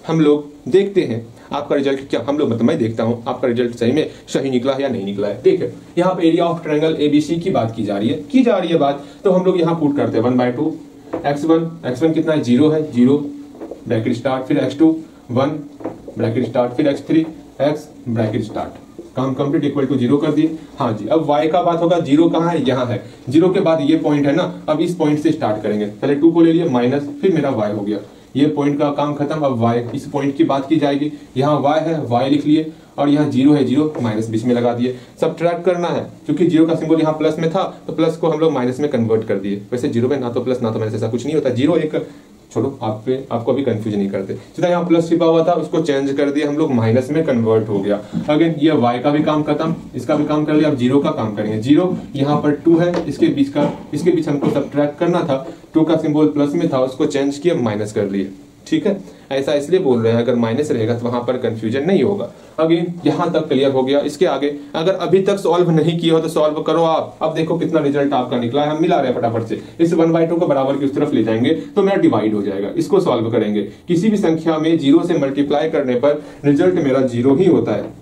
हम लोग देखते हैं आपका रिजल्ट क्या, हम लोग मतलब मैं देखता हूं आपका रिजल्ट सही में सही निकला है या नहीं निकला है। देखिए यहाँ पे एरिया ऑफ ट्रायंगल ABC की बात की जा रही है बात, तो हम लोग यहाँ पुट करते हैं 1/2 x1 कितना है 0 है, 0 ब्रैकेट स्टार्ट, फिर x2 1 ब्रैकेट स्टार्ट, फिर x3 x ब्रैकेट स्टार्ट, काम कंप्लीट, इक्वल टू 0 कर दिए। हाँ जी, अब y का बात होगा, 0 कहाँ है, यहाँ है, 0 के बाद ये पॉइंट है ना, अब इस पॉइंट से स्टार्ट करेंगे, पहले 2 को ले लिए माइनस, फिर मेरा y हो गया, ये पॉइंट का काम खत्म। अब y, इस पॉइंट की बात की जाएगी, यहाँ y है, y लिख लिए और यहाँ 0 है, 0 माइनस बीच में लगा दिए। सब ट्रैक करना है, क्योंकि 0 का सिंबल यहाँ प्लस में था तो प्लस को हम लोग माइनस में कन्वर्ट कर दिए। वैसे 0 में ना तो प्लस ना तो माइनस, ऐसा कुछ नहीं होता, 0 एक छोड़ो, आपको अभी कंफ्यूज नहीं करते। सीधा यहाँ प्लस छिपा हुआ था उसको चेंज कर दिया हम लोग, माइनस में कन्वर्ट हो गया। अगेन ये y का भी काम खत्म, इसका भी काम कर लिया, अब 0 का काम करेंगे। 0 यहाँ पर 2 है, इसके बीच हमको सब्ट्रैक्ट करना था, 2 का सिंबल प्लस में था उसको चेंज किया, माइनस कर लिए। ठीक है, ऐसा इसलिए बोल रहे हैं अगर माइनस रहेगा तो वहां पर कंफ्यूजन नहीं होगा। अगेन यहां तक क्लियर हो गया। इसके आगे अगर अभी तक सॉल्व नहीं किया हो तो सॉल्व करो आप। अब देखो कितना रिजल्ट आपका निकला है, हम मिला रहे हैं फटाफट से। इस 1/2 को बराबर की उस तरफ ले जाएंगे तो मेरा डिवाइड हो जाएगा। इसको सॉल्व करेंगे, किसी भी संख्या में 0 से मल्टीप्लाई करने पर रिजल्ट मेरा 0 ही होता है।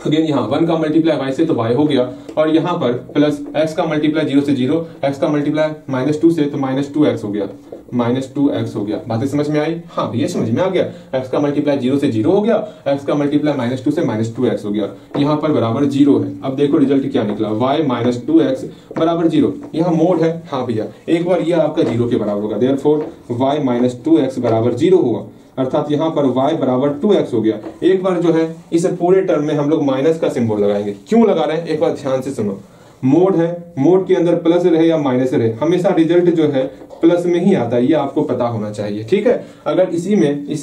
अगेन यहाँ 1 का मल्टीप्लाई y से तो y हो गया, और यहाँ पर प्लस x का मल्टीप्लाई 0 से 0, x का मल्टीप्लाई -2 से तो -2x हो गया, -2x हो गया। बातें समझ में आई? हाँ ये समझ में आ गया। x का मल्टीप्लाई 0 से 0 हो गया, x का मल्टीप्लाई -2 से -2x हो गया, यहाँ पर बराबर 0 है। अब देखो रिजल्ट क्या निकला, y -2x बराबर 0। यहाँ मोड है, हाँ भैया एक बार ये आपका 0 के बराबर होगा, देयरफॉर y -2x बराबर 0 होगा, अर्थात यहाँ पर y बराबर 2x हो गया। एक बार जो है इस पूरे टर्म में हम लोग माइनस का सिंबल लगाएंगे। क्यों लगा रहे हैं एक बार ध्यान से सुनो, मोड है, मोड के अंदर प्लस रहे या माइनस रहे, हमेशा रिजल्ट जो है प्लस में ही आता है, ये आपको पता होना चाहिए। ठीक है, अगर इसी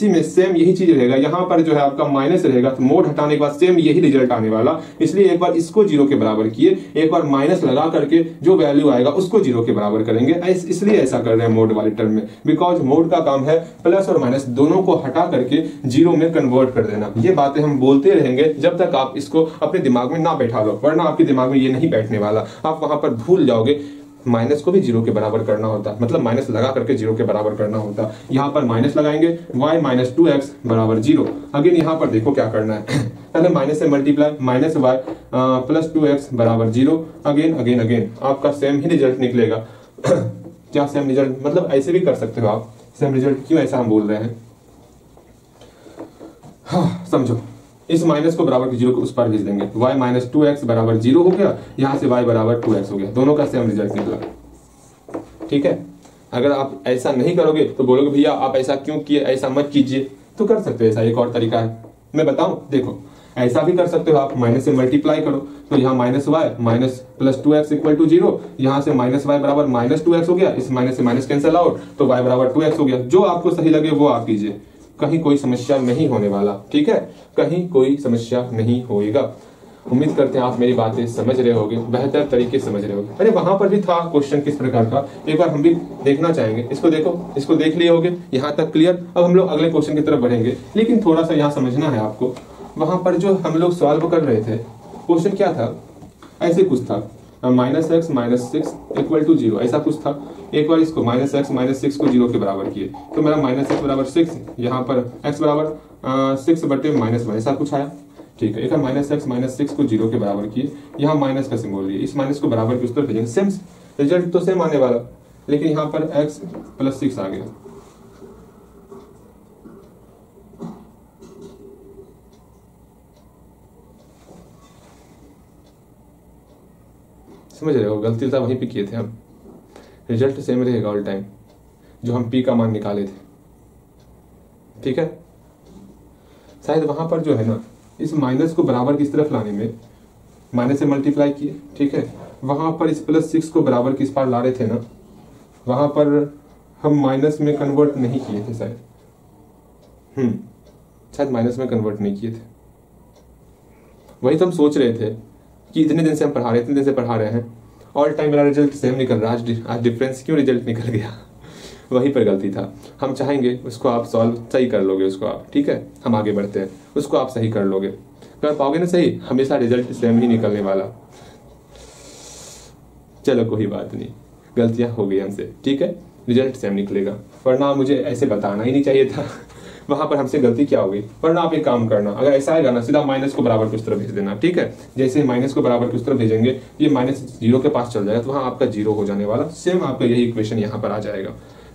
में सेम यही चीज रहेगा, यहाँ पर जो है आपका माइनस रहेगा तो मोड हटाने के बाद सेम यही रिजल्ट आने वाला। इसलिए एक बार इसको 0 के बराबर किए, एक बार माइनस लगा करके जो वैल्यू आएगा उसको 0 के बराबर करेंगे। इसलिए ऐसा कर रहे हैं मोड वाले टर्म में, बिकॉज मोड का काम है प्लस और माइनस दोनों को हटा करके 0 में कन्वर्ट कर देना। ये बातें हम बोलते रहेंगे जब तक आप इसको अपने दिमाग में ना बैठा लो, वरना आपके दिमाग में ये नहीं बैठने वाला, आप वहां पर भूल जाओगे। माइनस को भी 0 के बराबर करना होता, मतलब माइनस लगा करके 0 के बराबर करना होता। यहाँ पर माइनस लगाएंगे, y -2x बराबर 0। अगेन यहाँ पर देखो क्या करना है, पहले माइनस से मल्टीप्लाई, -y +2x बराबर 0। अगेन आपका सेम ही रिजल्ट निकलेगा। क्या सेम रिजल्ट, मतलब ऐसे भी कर सकते हो आप सेम रिजल्ट। क्यों ऐसा हम बोल रहे हैं, हाँ समझो, इस माइनस को बराबर 0 को उस पर भेज देंगे, y -2x बराबर 0 हो गया, यहाँ से y बराबर 2x हो गया, दोनों का सेम रिजल्ट निकला। ठीक है, अगर आप ऐसा नहीं करोगे तो बोलोगे भैया आप ऐसा क्यों किए, ऐसा मत कीजिए, तो कर सकते हो। ऐसा एक और तरीका है, मैं बताऊं, देखो ऐसा भी कर सकते हो आप, माइनस से मल्टीप्लाई करो तो यहाँ -y +2x = 0, यहाँ से -y बराबर -2x हो गया, इस माइनस से माइनस कैंसिल आउट तो y बराबर 2x हो गया। जो आपको सही लगे वो आप कीजिए, कहीं कोई समस्या नहीं होने वाला। ठीक है, कहीं कोई समस्या नहीं होएगा। उम्मीद करते हैं आप मेरी बातें समझ रहे होगे, बेहतर तरीके से समझ रहे होगे। अरे वहां पर भी था क्वेश्चन किस प्रकार का, एक बार हम भी देखना चाहेंगे। इसको देखो, इसको देख लिए होगे, यहाँ तक क्लियर। अब हम लोग अगले क्वेश्चन की तरफ बढ़ेंगे, लेकिन थोड़ा सा यहाँ समझना है आपको। वहां पर जो हम लोग सॉल्व कर रहे थे, क्वेश्चन क्या था, ऐसे कुछ था, -x -6 = 0, ऐसा कुछ था। एक बार इसको -x -6 को 0 के बराबर किए तो मेरा -x बराबर 6, यहाँ पर x बराबर 6/-1 ऐसा कुछ आया। ठीक है, एक -x -6 को 0 के बराबर किए, यहाँ माइनस का सिंबल लिए, इस माइनस को बराबर की उस तरफ भेजेंगे, सेम रिजल्ट तो सेम आने वाला, लेकिन यहाँ पर x + 6 आ गया। समझ रहे हो, गलती था वहीं पे किए थे हम, रिजल्ट सेम रहेगा ऑल टाइम, जो हम p का मान निकाले थे। ठीक है, शायद वहां पर जो है ना, इस माइनस को बराबर किस तरफ लाने में माइनस से मल्टीप्लाई किए। ठीक है, वहां पर इस +6 को बराबर किस पार ला रहे थे ना, वहां पर हम माइनस में कन्वर्ट नहीं किए थे शायद, शायद माइनस में कन्वर्ट नहीं किए थे। वही तो हम सोच रहे थे कि इतने दिन से हम पढ़ा रहे, इतने दिन से पढ़ा रहे हैं, ऑल टाइम मेरा रिजल्ट सेम निकल रहा है, आज डिफरेंस क्यों रिजल्ट निकल गया। वहीं पर गलती था। हम चाहेंगे उसको आप सॉल्व सही कर लोगे, उसको आप, ठीक है, हम आगे बढ़ते हैं, उसको आप सही कर लोगे, कर पाओगे ना सही, हमेशा रिजल्ट सेम ही निकलने वाला। चलो कोई बात नहीं, गलतियां हो गई हमसे, ठीक है, रिजल्ट सेम निकलेगा। वरना मुझे ऐसे बताना ही नहीं चाहिए था वहां पर हमसे गलती क्या हो गई। वरना आप एक काम करना, अगर ऐसा आएगा ना, सीधा माइनस को बराबर की उस तरफ भेज देना। ठीक है, जैसे माइनस को बराबर की उस तरफ भेजेंगे, ये -0 के पास चल जाएगा, तो वहां आपका 0 हो जाने वाला, सेम आपका यही इक्वेशन यहाँ पर आ जाएगा।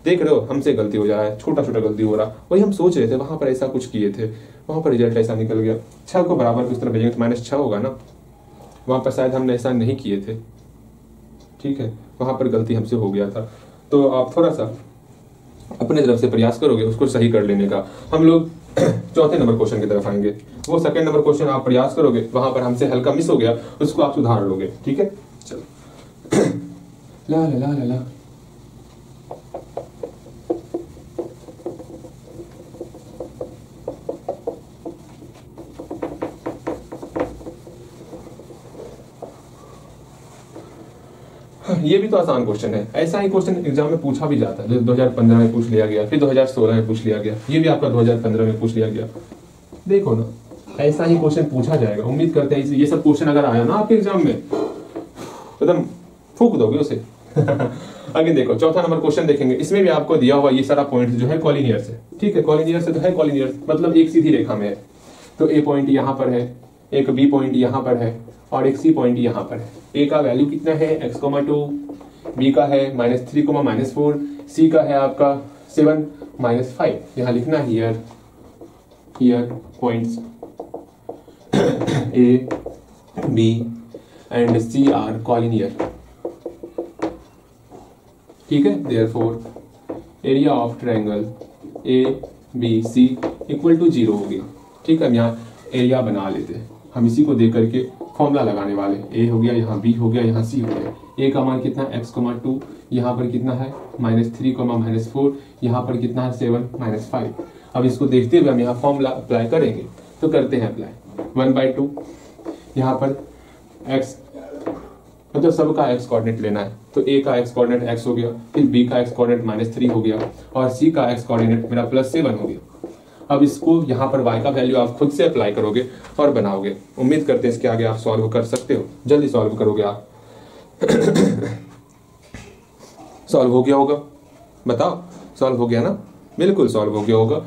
देख रहे हो, हमसे गलती हो जा रहा है, छोटा छोटा गलती हो रहा, वही हम सोच रहे थे, वहां पर ऐसा कुछ किए थे, वहां पर रिजल्ट ऐसा निकल गया। 6 को बराबर की उस तरफ भेजेंगे तो -6 होगा ना, वहां पर शायद हमने ऐसा नहीं किए थे। ठीक है, वहां पर गलती हमसे हो गया था। तो आप थोड़ा सा अपने तरफ से प्रयास करोगे उसको सही कर लेने का। हम लोग चौथे नंबर क्वेश्चन की तरफ आएंगे। वो सेकंड नंबर क्वेश्चन आप प्रयास करोगे, वहां पर हमसे हल्का मिस हो गया, उसको आप सुधार लोगे। ठीक है, चलो ला ला ला ला। ये भी तो आसान क्वेश्चन है, ऐसा ही क्वेश्चन एग्जाम में पूछा भी जाता है, जो 2015 में पूछ लिया गया, फिर 2016 में पूछ लिया गया, ये भी आपका 2015 में पूछ लिया गया। देखो ना, ऐसा ही क्वेश्चन पूछा जाएगा। उम्मीद करते हैं ये सब क्वेश्चन अगर आया ना आपके एग्जाम में, एकदम फूक दोगे उसे आगे देखो, चौथा नंबर क्वेश्चन देखेंगे। इसमें भी आपको दिया हुआ ये सारा पॉइंट जो है कॉलिनियर से, ठीक है, कॉलिनियर से तो है, कॉलिनियर मतलब एक सीधी रेखा में है। तो ए पॉइंट यहाँ पर है, एक बी पॉइंट यहाँ पर है, और एक सी पॉइंट यहाँ पर है। ए का वैल्यू कितना है x,2, बी का है -3, -4, सी का है आपका 7, -5। यहाँ लिखना here points A, B and C are collinear. ठीक है, therefore area of triangle A B C = 0 होगी। ठीक है, हम यहाँ एरिया बना लेते हैं, हम इसी को देख करके फॉर्मूला लगाने वाले। ए हो गया, यहाँ बी हो गया, यहाँ सी हो गया। ए का मान कितना है x,2, यहाँ पर कितना है -3, -4, यहाँ पर कितना है 7, -5। अब इसको देखते हुए हम यहाँ फॉर्मूला अप्लाई करेंगे, तो करते हैं अप्लाई। 1/2 यहाँ पर x, मतलब सबका x कोऑर्डिनेट लेना है, तो a का x कोऑर्डिनेट x हो गया, फिर b का x कोऑर्डिनेट -3 हो गया, और c का x कोऑर्डिनेट मेरा +7 हो गया। अब इसको यहाँ पर y का वैल्यू आप खुद से अप्लाई करोगे और बनाओगे। उम्मीद करते हैं इसके आगे आप सॉल्व कर सकते हो, जल्दी सॉल्व करोगे आप सॉल्व हो गया होगा, बताओ, सॉल्व हो गया ना? बिल्कुल सॉल्व हो गया होगा।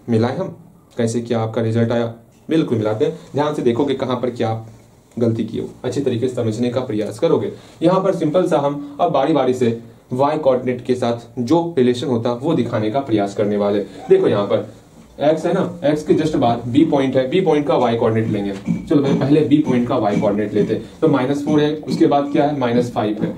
मिलाए हम कैसे, क्या आपका रिजल्ट आया, बिल्कुल मिलाते हैं। ध्यान से देखोगे कहाँ पर क्या गलती की हो, अच्छी तरीके से समझने का प्रयास करोगे। यहाँ पर सिंपल सा हम अब बारी बारी से y कोऑर्डिनेट के साथ जो रिलेशन होता है वो दिखाने का प्रयास करने वाले। देखो यहाँ पर x है ना, x के जस्ट बाद b पॉइंट है, b पॉइंट का y कोऑर्डिनेट लेंगे। चलो भाई पहले b पॉइंट का y कोऑर्डिनेट लेते हैं। तो -4 है, उसके बाद क्या है -5 है,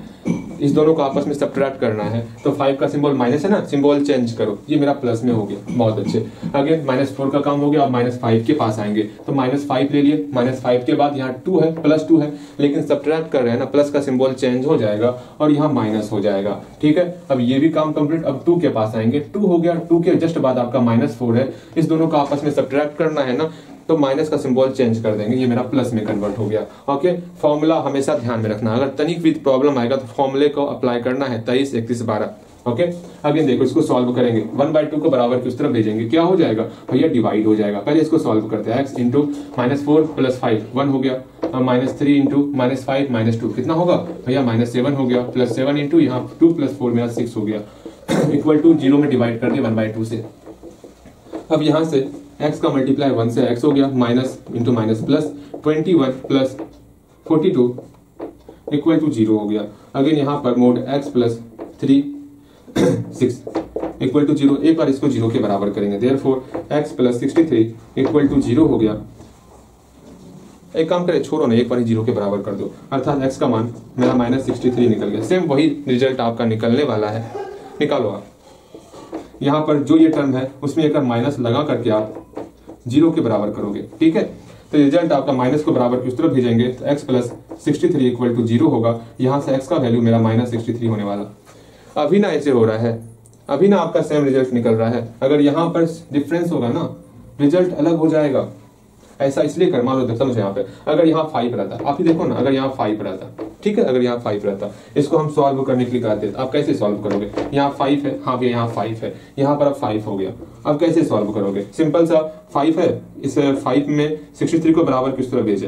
इस दोनों को आपस में सब्ट्रैक्ट करना है। तो 5 का सिंबल माइनस है ना, सिंबल चेंज करो, ये मेरा प्लस में हो गया, बहुत अच्छे। अगेन -4 का काम हो गया, अब -5 के पास आएंगे, तो -5 ले लिए, -5 के बाद यहाँ 2 है, +2 है, लेकिन सब्ट्रैक्ट कर रहे हैं ना, प्लस का सिंबल चेंज हो जाएगा और यहाँ माइनस हो जाएगा। ठीक है, अब ये भी काम कंप्लीट। अब 2 के पास आएंगे, 2 हो गया, 2 के जस्ट बाद आपका -4 है, इस दोनों को आपस में सब्ट्रैक्ट करना है ना, तो माइनस का सिंबल चेंज कर देंगे, ये मेरा प्लस में कन्वर्ट हो गया। ओके, फॉर्मूला हमेशा ध्यान में रखना, अगर तनिक भी प्रॉब्लम आएगा तो फॉर्मूले को अप्लाई करना है 23, 31, 12। ओके, अगेन देखो इसको सॉल्व करेंगे, 1/2 को बराबर की उस तरफ भेजेंगे, क्या हो जाएगा भैया, डिवाइड हो जाएगा। पहले इसको सॉल्व करते हैं, x इंटू -4 + 5 1 हो गया, -3 इंटू -5 -2 कितना होगा भैया, -7 हो गया, +7 इंटू यहाँ 2 + 4 मेरा 6 हो गया, इक्वल टू 0 में डिवाइड कर दिया 1/2 से। अब यहाँ से x का मल्टीप्लाई 1 से x हो गया, minus into minus plus 21 + 42 equal to 0 हो गया। अगेन यहाँ पर मोड x + 3 6 इक्वल टू 0, एक बार इसको 0 के बराबर करेंगे, देयरफॉर x + 63 इक्वल टू 0 हो गया। एक काम करे, छोड़ो ना, एक बार 0 के बराबर कर दो, अर्थात x का मान मेरा -63 निकल गया। सेम वही रिजल्ट आपका निकलने वाला है, निकालो आप। यहाँ पर जो ये टर्म है उसमें एक माइनस लगा करके आप 0 के बराबर करोगे, ठीक है। तो रिजल्ट आपका माइनस को बराबर की तरफ भेजेंगे तो x + 63 इक्वल टू 0 होगा। यहाँ से x का वैल्यू मेरा -63 होने वाला। अभी ना ऐसे हो रहा है, अभी ना आपका सेम रिजल्ट निकल रहा है, अगर यहाँ पर डिफरेंस होगा ना रिजल्ट अलग हो जाएगा। ऐसा इसलिए कर, मान लो समझो यहाँ पे अगर यहाँ 5 रहता, आप ही देखो ना, अगर यहाँ 5 रहता, ठीक है, अगर यहाँ 5 रहता, इसको हम सॉल्व करने के लिए कहते हैं, आप कैसे सॉल्व करोगे, यहाँ 5 है, हाँ भैया यहाँ 5 है, यहाँ पर अब 5 हो गया, अब कैसे सॉल्व करोगे, सिंपल सा 5 है, इस 5 में 63 को बराबर किस तरह भेजे,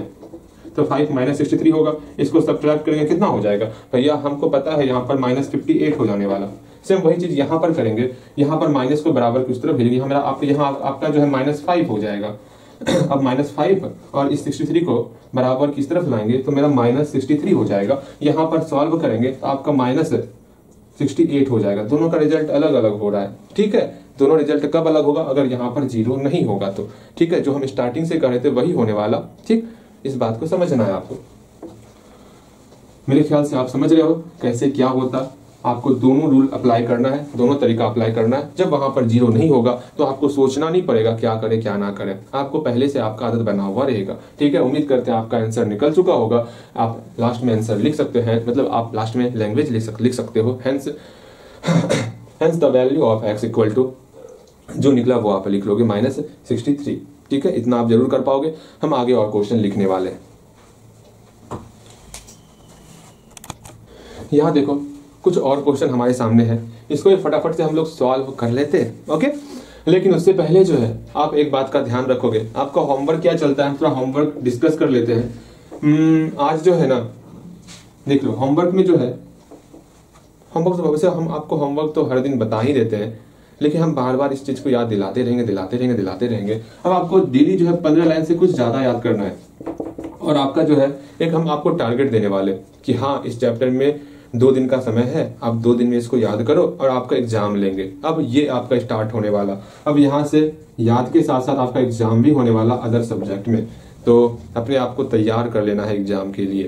तो 5 - 63 होगा, इसको सब्ट्रैक्ट करेंगे कितना हो जाएगा भैया, हमको पता है यहाँ पर -58 हो जाने वाला। सेम वही चीज यहाँ पर करेंगे, यहाँ पर माइनस को बराबर किस तरह भेजेंगे, मेरा यहाँ आपका जो है -5 हो जाएगा। अब -5 और इस 63 को बराबर किस तरफ लाएंगे तो मेरा -63 हो जाएगा। यहाँ पर सॉल्व करेंगे तो आपका -68 हो जाएगा। दोनों का रिजल्ट अलग अलग हो रहा है, ठीक है। दोनों रिजल्ट कब अलग होगा, अगर यहाँ पर 0 नहीं होगा तो, ठीक है। जो हम स्टार्टिंग से कर रहे थे वही होने वाला, ठीक। इस बात को समझना है आपको। मेरे ख्याल से आप समझ रहे हो कैसे क्या होता। आपको दोनों रूल अप्लाई करना है, दोनों तरीका अप्लाई करना है। जब वहां पर 0 नहीं होगा तो आपको सोचना नहीं पड़ेगा क्या करें क्या ना करें, आपको पहले से आपका आदत बना हुआ रहेगा, ठीक है। उम्मीद करते हैं आपका आंसर निकल चुका होगा। आप लास्ट में आंसर लिख सकते हैं, मतलब आप लास्ट में लैंग्वेज लिख सकते हो। Hence the value of x equal to, जो निकला वो आप लिख लोगे -63, ठीक है। इतना आप जरूर कर पाओगे। हम आगे और क्वेश्चन लिखने वाले हैं। यहाँ देखो कुछ और क्वेश्चन हमारे सामने है, इसको फटाफट से हम लोग सॉल्व कर लेते हैं, ओके। लेकिन उससे पहले जो है आप एक बात का ध्यान रखोगे, आपका होमवर्क क्या चलता है, थोड़ा होमवर्क डिस्कस कर लेते हैं। आज जो है ना, देख लो होमवर्क में जो है, होमवर्क तो वैसे हम आपको होमवर्क तो हर दिन बता ही देते हैं, लेकिन हम बार बार इस चीज को याद दिलाते रहेंगे। अब आपको डेली जो है 15 लाइन से कुछ ज्यादा याद करना है। और आपका जो है एक हम आपको टारगेट देने वाले कि हाँ इस चैप्टर में 2 दिन का समय है, आप 2 दिन में इसको याद करो और आपका एग्जाम लेंगे। अब ये आपका स्टार्ट होने वाला, अब यहाँ से याद के साथ साथ आपका एग्जाम भी होने वाला अदर सब्जेक्ट में, तो अपने आप को तैयार कर लेना है एग्जाम के लिए।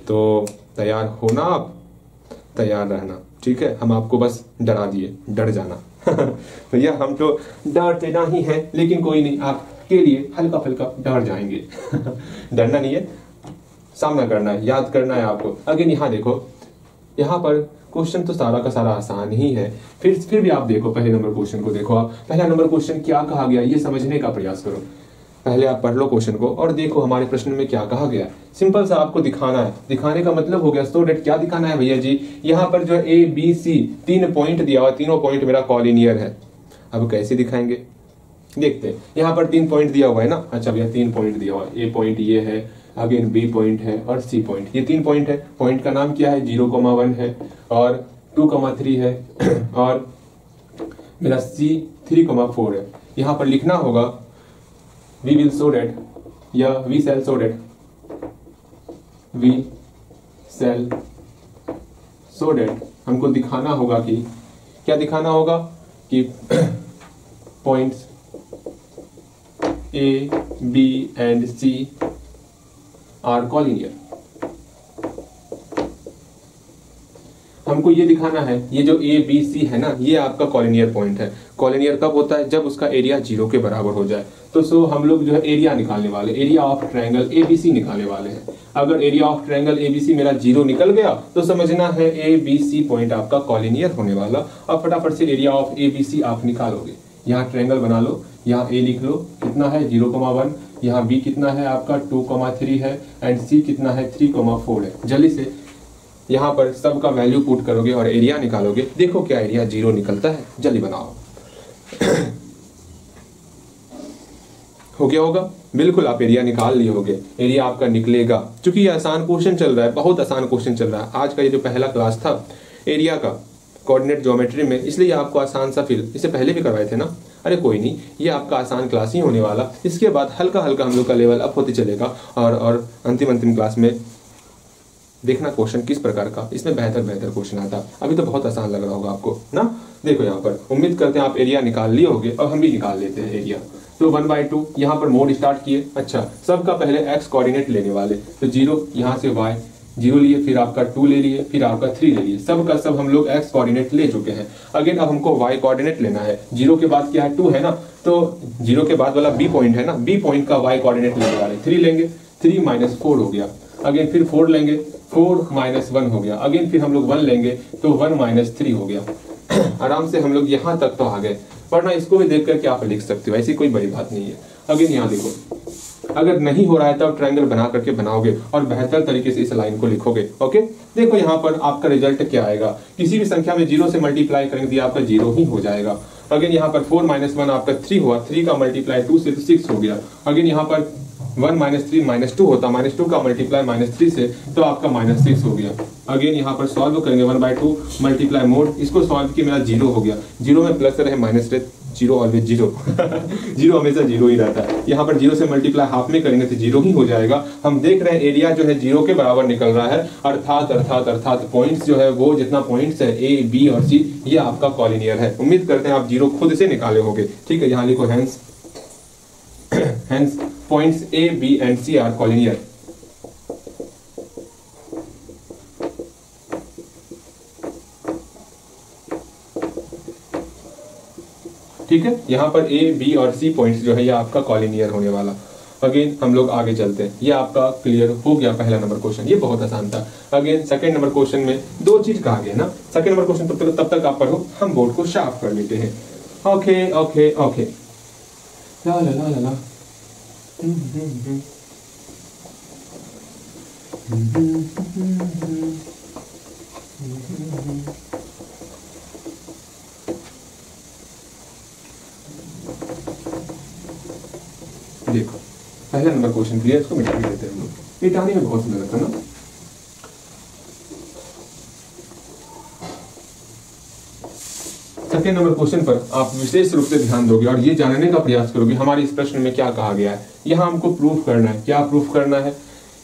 तो तैयार होना, आप तैयार रहना, ठीक है। हम आपको बस डरा दिए, डर जाना भैया हम तो डरते नहीं है, लेकिन कोई नहीं, आपके लिए हल्का फुल्का डर जाएंगे डरना नहीं है, सामना करना है, याद करना है आपको। अगेन यहाँ देखो, यहाँ पर क्वेश्चन तो सारा का सारा आसान ही है। फिर भी आप देखो पहले नंबर क्वेश्चन को देखो, आप पहला नंबर क्वेश्चन क्या कहा गया ये समझने का प्रयास करो। पहले आप पढ़ लो क्वेश्चन को और देखो हमारे प्रश्न में क्या कहा गया। सिंपल सा आपको दिखाना है, दिखाने का मतलब हो गया सो डेट क्या दिखाना है भैया जी, यहाँ पर जो ए बी सी 3 पॉइंट दिया हुआ, तीनों पॉइंट मेरा कॉलिनियर है। अब कैसे दिखाएंगे देखते हैं। यहाँ पर 3 पॉइंट दिया हुआ है ना, अच्छा भैया 3 पॉइंट दिया हुआ है, ए पॉइंट ये है, अगेन बी पॉइंट है और सी पॉइंट, ये 3 पॉइंट है। पॉइंट का नाम क्या है, 0,1 है और 2,3 है और मेरा सी 3,4 है। यहाँ पर लिखना होगा we will so that या we shall so that हमको दिखाना होगा कि क्या दिखाना होगा कि points A, B and C are collinear. हमको ये दिखाना है ये जो ए बी सी है ना, ये आपका कॉलिनियर पॉइंट है। कॉलिनियर कब होता है, जब उसका एरिया 0 के बराबर हो जाए। तो सो हम लोग जो है एरिया निकालने वाले, एरिया ऑफ ट्रायंगल एबीसी निकालने वाले हैं। अगर एरिया ऑफ ट्रायंगल एबीसी मेरा 0 निकल गया तो समझना है ए बी सी पॉइंट आपका कॉलिनियर होने वाला। अब फटाफट से एरिया ऑफ एबीसी आप निकालोगे। यहाँ ट्रायंगल बना लो, यहाँ ए लिख लो, कितना है 0,1, यहाँ बी कितना है आपका 2,3 है एंड सी कितना है 3,4 है। जल्दी से यहाँ पर सब का वैल्यू पुट करोगे और एरिया निकालोगे, देखो क्या एरिया 0 निकलता है। जल्दी बनाओ। हो गया होगा, बिल्कुल आप एरिया निकाल लिए होगे, एरिया आपका निकलेगा। क्योंकि ये आसान क्वेश्चन चल रहा है, बहुत आसान क्वेश्चन चल रहा है। आज का ये जो पहला क्लास था एरिया का कोऑर्डिनेट ज्योमेट्री में, इसलिए आपको आसान सा फील, इससे पहले भी करवाए थे ना, अरे कोई नहीं, ये आपका आसान क्लास ही होने वाला। इसके बाद हल्का हल्का हम लोग का लेवल अप होते चलेगा और अंतिम क्लास में देखना क्वेश्चन किस प्रकार का, इसमें बेहतर क्वेश्चन आता। अभी तो बहुत आसान लग रहा होगा आपको ना। देखो यहाँ पर उम्मीद करते हैं आप एरिया निकाल लिए होगे, अब हम भी निकाल लेते हैं एरिया। तो 1/2 यहाँ पर मोड स्टार्ट किए। अच्छा, सबका पहले x कोऑर्डिनेट लेने वाले, तो 0 यहाँ से y 0 लिए, फिर आपका 2 ले लिए, फिर आपका 3 ले लिए। सब का सब हम लोग x कोऑर्डिनेट ले चुके हैं। अगेन अब हमको y कोऑर्डिनेट लेना है। 0 के बाद क्या है 2 है ना, तो 0 के बाद वाला b पॉइंट है ना, b पॉइंट का y कोऑर्डिनेट लेने वाले। 3 लेंगे, 3 - 4 हो गया। अगेन फिर 4 लेंगे, 4 - 1 हो गया। अगेन फिर हम लोग 1 लेंगे तो 1 - 3 हो गया। आराम से हम लोग यहाँ तक तो आ गए, वरना इसको भी देख करके आप लिख सकते हो, ऐसी कोई बड़ी बात नहीं है। अगेन यहाँ देखो, अगर नहीं हो रहा है तब ट्रायंगल बना करके बनाओगे और बेहतर तरीके से इस लाइन को लिखोगे। ओके, देखो यहाँ पर आपका रिजल्ट क्या आएगा। किसी भी संख्या में 0 से मल्टीप्लाई करेंगे आपका 0 ही हो जाएगा। अगेन यहाँ पर 4 - 1 आपका 3 हुआ, 3 का मल्टीप्लाई 2 से तो 6 हो गया। अगेन यहाँ पर 1 - 3 - 2 होता, -2 का मल्टीप्लाई -3 से तो आपका -6 हो गया। अगेन यहाँ पर सॉल्व करेंगे 1/2 मल्टीप्लाई मोड, इसको सॉल्व किया मेरा 0 हो गया। 0 में प्लस रहे माइनस रहे, 0 ऑलवेज 0 0 हमेशा 0 ही रहता है। यहाँ पर 0 से मल्टीप्लाई हाफ में करेंगे तो 0 ही हो जाएगा। हम देख रहे हैं एरिया जो है 0 के बराबर निकल रहा है, अर्थात पॉइंट्स जो है वो जितना पॉइंट्स है A, B और C, ये आपका कॉलिनियर है। उम्मीद करते हैं आप 0 खुद से निकाले होंगे। ठीक है, यहाँ लिखो hence points A, B and C are collinear। ठीक है, यहाँ पर A, B और C पॉइंट्स जो है ये आपका कॉलिनियर होने वाला। अगेन हम लोग आगे चलते हैं। ये आपका क्लियर हो गया पहला नंबर क्वेश्चन, ये बहुत आसान था। अगेन सेकंड नंबर क्वेश्चन में 2 चीज कहा गया ना। सेकंड नंबर क्वेश्चन तब तक आप पढ़ो, हम बोर्ड को साफ कर लेते हैं। ओके ला ला ला ला। देखो पहला नंबर क्वेश्चन क्लियर, इसको मिटा भी देते हैं हम लोग, मिटाने में बहुत समय लगता है ना। सेकेंड नंबर क्वेश्चन पर आप विशेष रूप से ध्यान दोगे और ये जानने का प्रयास करोगे हमारे इस प्रश्न में क्या कहा गया है। यहाँ हमको प्रूफ करना है। क्या प्रूफ करना है?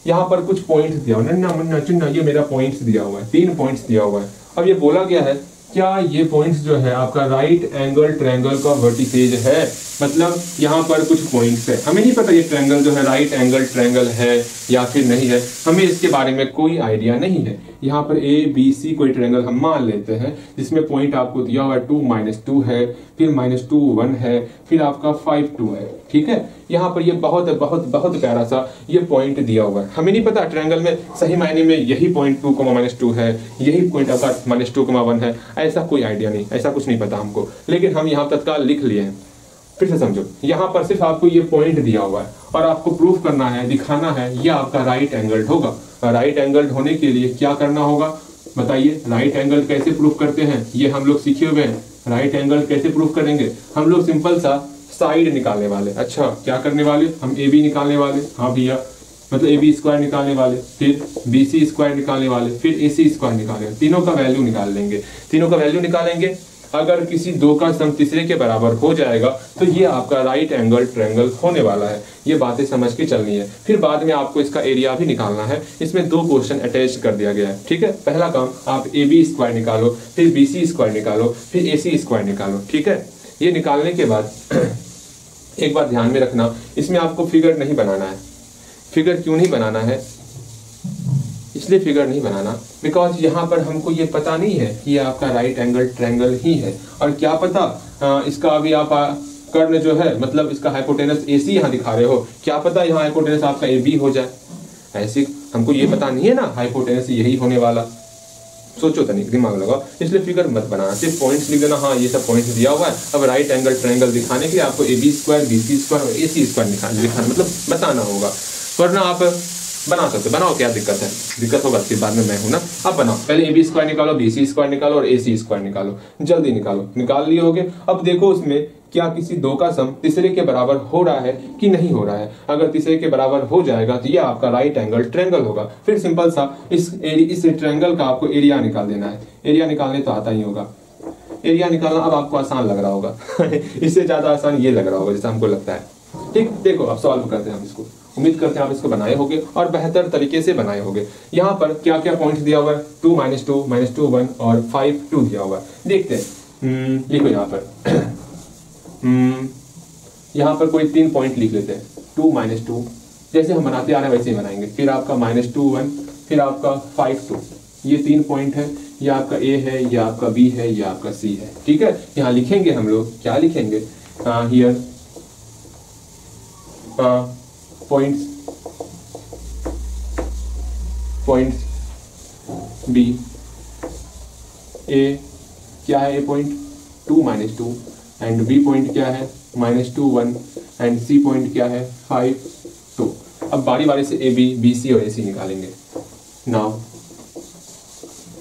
यहाँ पर कुछ पॉइंट्स दिया हुआ, नन्ना मुन्ना चुन्ना, ये मेरा पॉइंट्स दिया हुआ है, 3 पॉइंट्स दिया हुआ है। अब ये बोला गया है क्या ये पॉइंट्स जो है आपका राइट एंगल ट्रायंगल का वर्टिसेज है, मतलब यहाँ पर कुछ पॉइंट्स है। हमें नहीं पता ये ट्रायंगल जो है राइट एंगल ट्रायंगल है या फिर नहीं है, हमें इसके बारे में कोई आइडिया नहीं है। यहाँ पर ABC कोई ट्रायंगल हम मान लेते हैं जिसमें पॉइंट आपको दिया हुआ है 2 - 2 है, फिर -2 1 है, फिर आपका 5 2 है। ठीक है, यहाँ पर ये बहुत बहुत बहुत प्यारा सा ये पॉइंट दिया हुआ है। हमें नहीं पता ट्रायंगल में सही मायने में यही पॉइंट 2, -2 है, यही पॉइंट आपका -2, 1 है, ऐसा कोई आइडिया नहीं, ऐसा कुछ नहीं पता हमको। लेकिन हम यहाँ तत्काल लिख लिए हैं। फिर से समझो, यहाँ पर सिर्फ आपको ये पॉइंट दिया हुआ है और आपको प्रूफ करना है, दिखाना है ये आपका राइट एंगल होगा। राइट एंगल होने के लिए क्या करना होगा बताइए? राइट एंगल कैसे प्रूफ करते हैं ये हम लोग सीखे हुए हैं। राइट एंगल कैसे प्रूफ करेंगे? हम लोग सिंपल सा साइड निकालने वाले। अच्छा, क्या करने वाले? हम AB निकालने वाले। हाँ भैया, मतलब AB स्क्वायर निकालने वाले, फिर BC स्क्वायर निकालने वाले, फिर AC स्क्वायर निकालेंगे। तीनों का वैल्यू निकाल लेंगे। तीनों का वैल्यू निकालेंगे, अगर किसी 2 का सम तीसरे के बराबर हो जाएगा तो ये आपका राइट एंगल ट्रायंगल होने वाला है। ये बातें समझ के चलनी है। फिर बाद में आपको इसका एरिया भी निकालना है। इसमें 2 क्वेश्चन अटैच कर दिया गया है। ठीक है, पहला काम आप AB स्क्वायर निकालो, फिर BC स्क्वायर निकालो, फिर AC स्क्वायर निकालो। ठीक है, ये निकालने के बाद एक बात ध्यान में रखना, इसमें आपको फिगर नहीं बनाना है। फिगर क्यों नहीं बनाना है? इसलिए फिगर नहीं बनाना बिकॉज यहाँ पर हमको ये पता नहीं है कि ये आपका राइट एंगल ट्रायंगल ही है। और क्या पता इसका अभी आप कर्ण जो है, मतलब इसका हाइपोटेनस AC यहाँ दिखा रहे हो, क्या पता यहाँ हाइपोटेनस आपका AB हो जाए। ऐसे हमको ये पता नहीं है ना हाइपोटेनस यही होने वाला। सोचो तनिक, दिमाग लगाओ, इसलिए फिगर मत बनाना, सिर्फ पॉइंट्स लिख देना, हाँ ये सब पॉइंट्स दिया हुआ है। अब राइट एंगल ट्रायंगल दिखाने के लिए आपको AB स्क्वायर, BC स्क्वायर और AC स्क्वायर दिखाना मतलब बताना होगा, वरना आप बना सकते, बनाओ, क्या दिक्कत है, दिक्कत होगा फिर बाद में मैं हूं ना। अब बनाओ, पहले AB स्क्वायर निकालो, BC स्क्वायर निकालो और AC स्क्वायर निकालो, जल्दी निकालो, निकाल लिए होगे। अब देखो उसमें क्या किसी दो का सम तीसरे के बराबर हो रहा है कि नहीं हो रहा है। अगर तीसरे के बराबर हो जाएगा तो ये आपका राइट एंगल ट्रायंगल होगा। फिर सिंपल सा इस ट्रायंगल का आपको एरिया निकाल देना है। एरिया निकालने तो आता ही होगा, एरिया निकालना अब आपको आसान लग रहा होगा इससे ज्यादा आसान ये लग रहा होगा जैसा हमको लगता है। ठीक, देखो अब सॉल्व करते हैं हम इसको, उम्मीद करते हैं आप इसको बनाए होंगे और बेहतर तरीके से बनाए होंगे। यहाँ पर क्या क्या पॉइंट दिया हुआ है, 2 -2 -2 1 और 5 2 दिया हुआ है। देखते हैं, लिखो यहाँ पर यहाँ पर कोई 3 पॉइंट लिख लेते हैं, 2 -2 जैसे हम बनाते आ रहे हैं वैसे ही बनाएंगे, फिर आपका -2 1, फिर आपका 5 2, ये 3 पॉइंट है, ये आपका A है, ये आपका B है, ये आपका C है। ठीक है, यहाँ लिखेंगे हम लोग, क्या लिखेंगे, हियर पॉइंट्स B, A क्या है, A point 2 -2 and B point क्या है -2 1 एंड C पॉइंट क्या है 5 2। अब बारी बारी से AB, BC और AC निकालेंगे। नाउ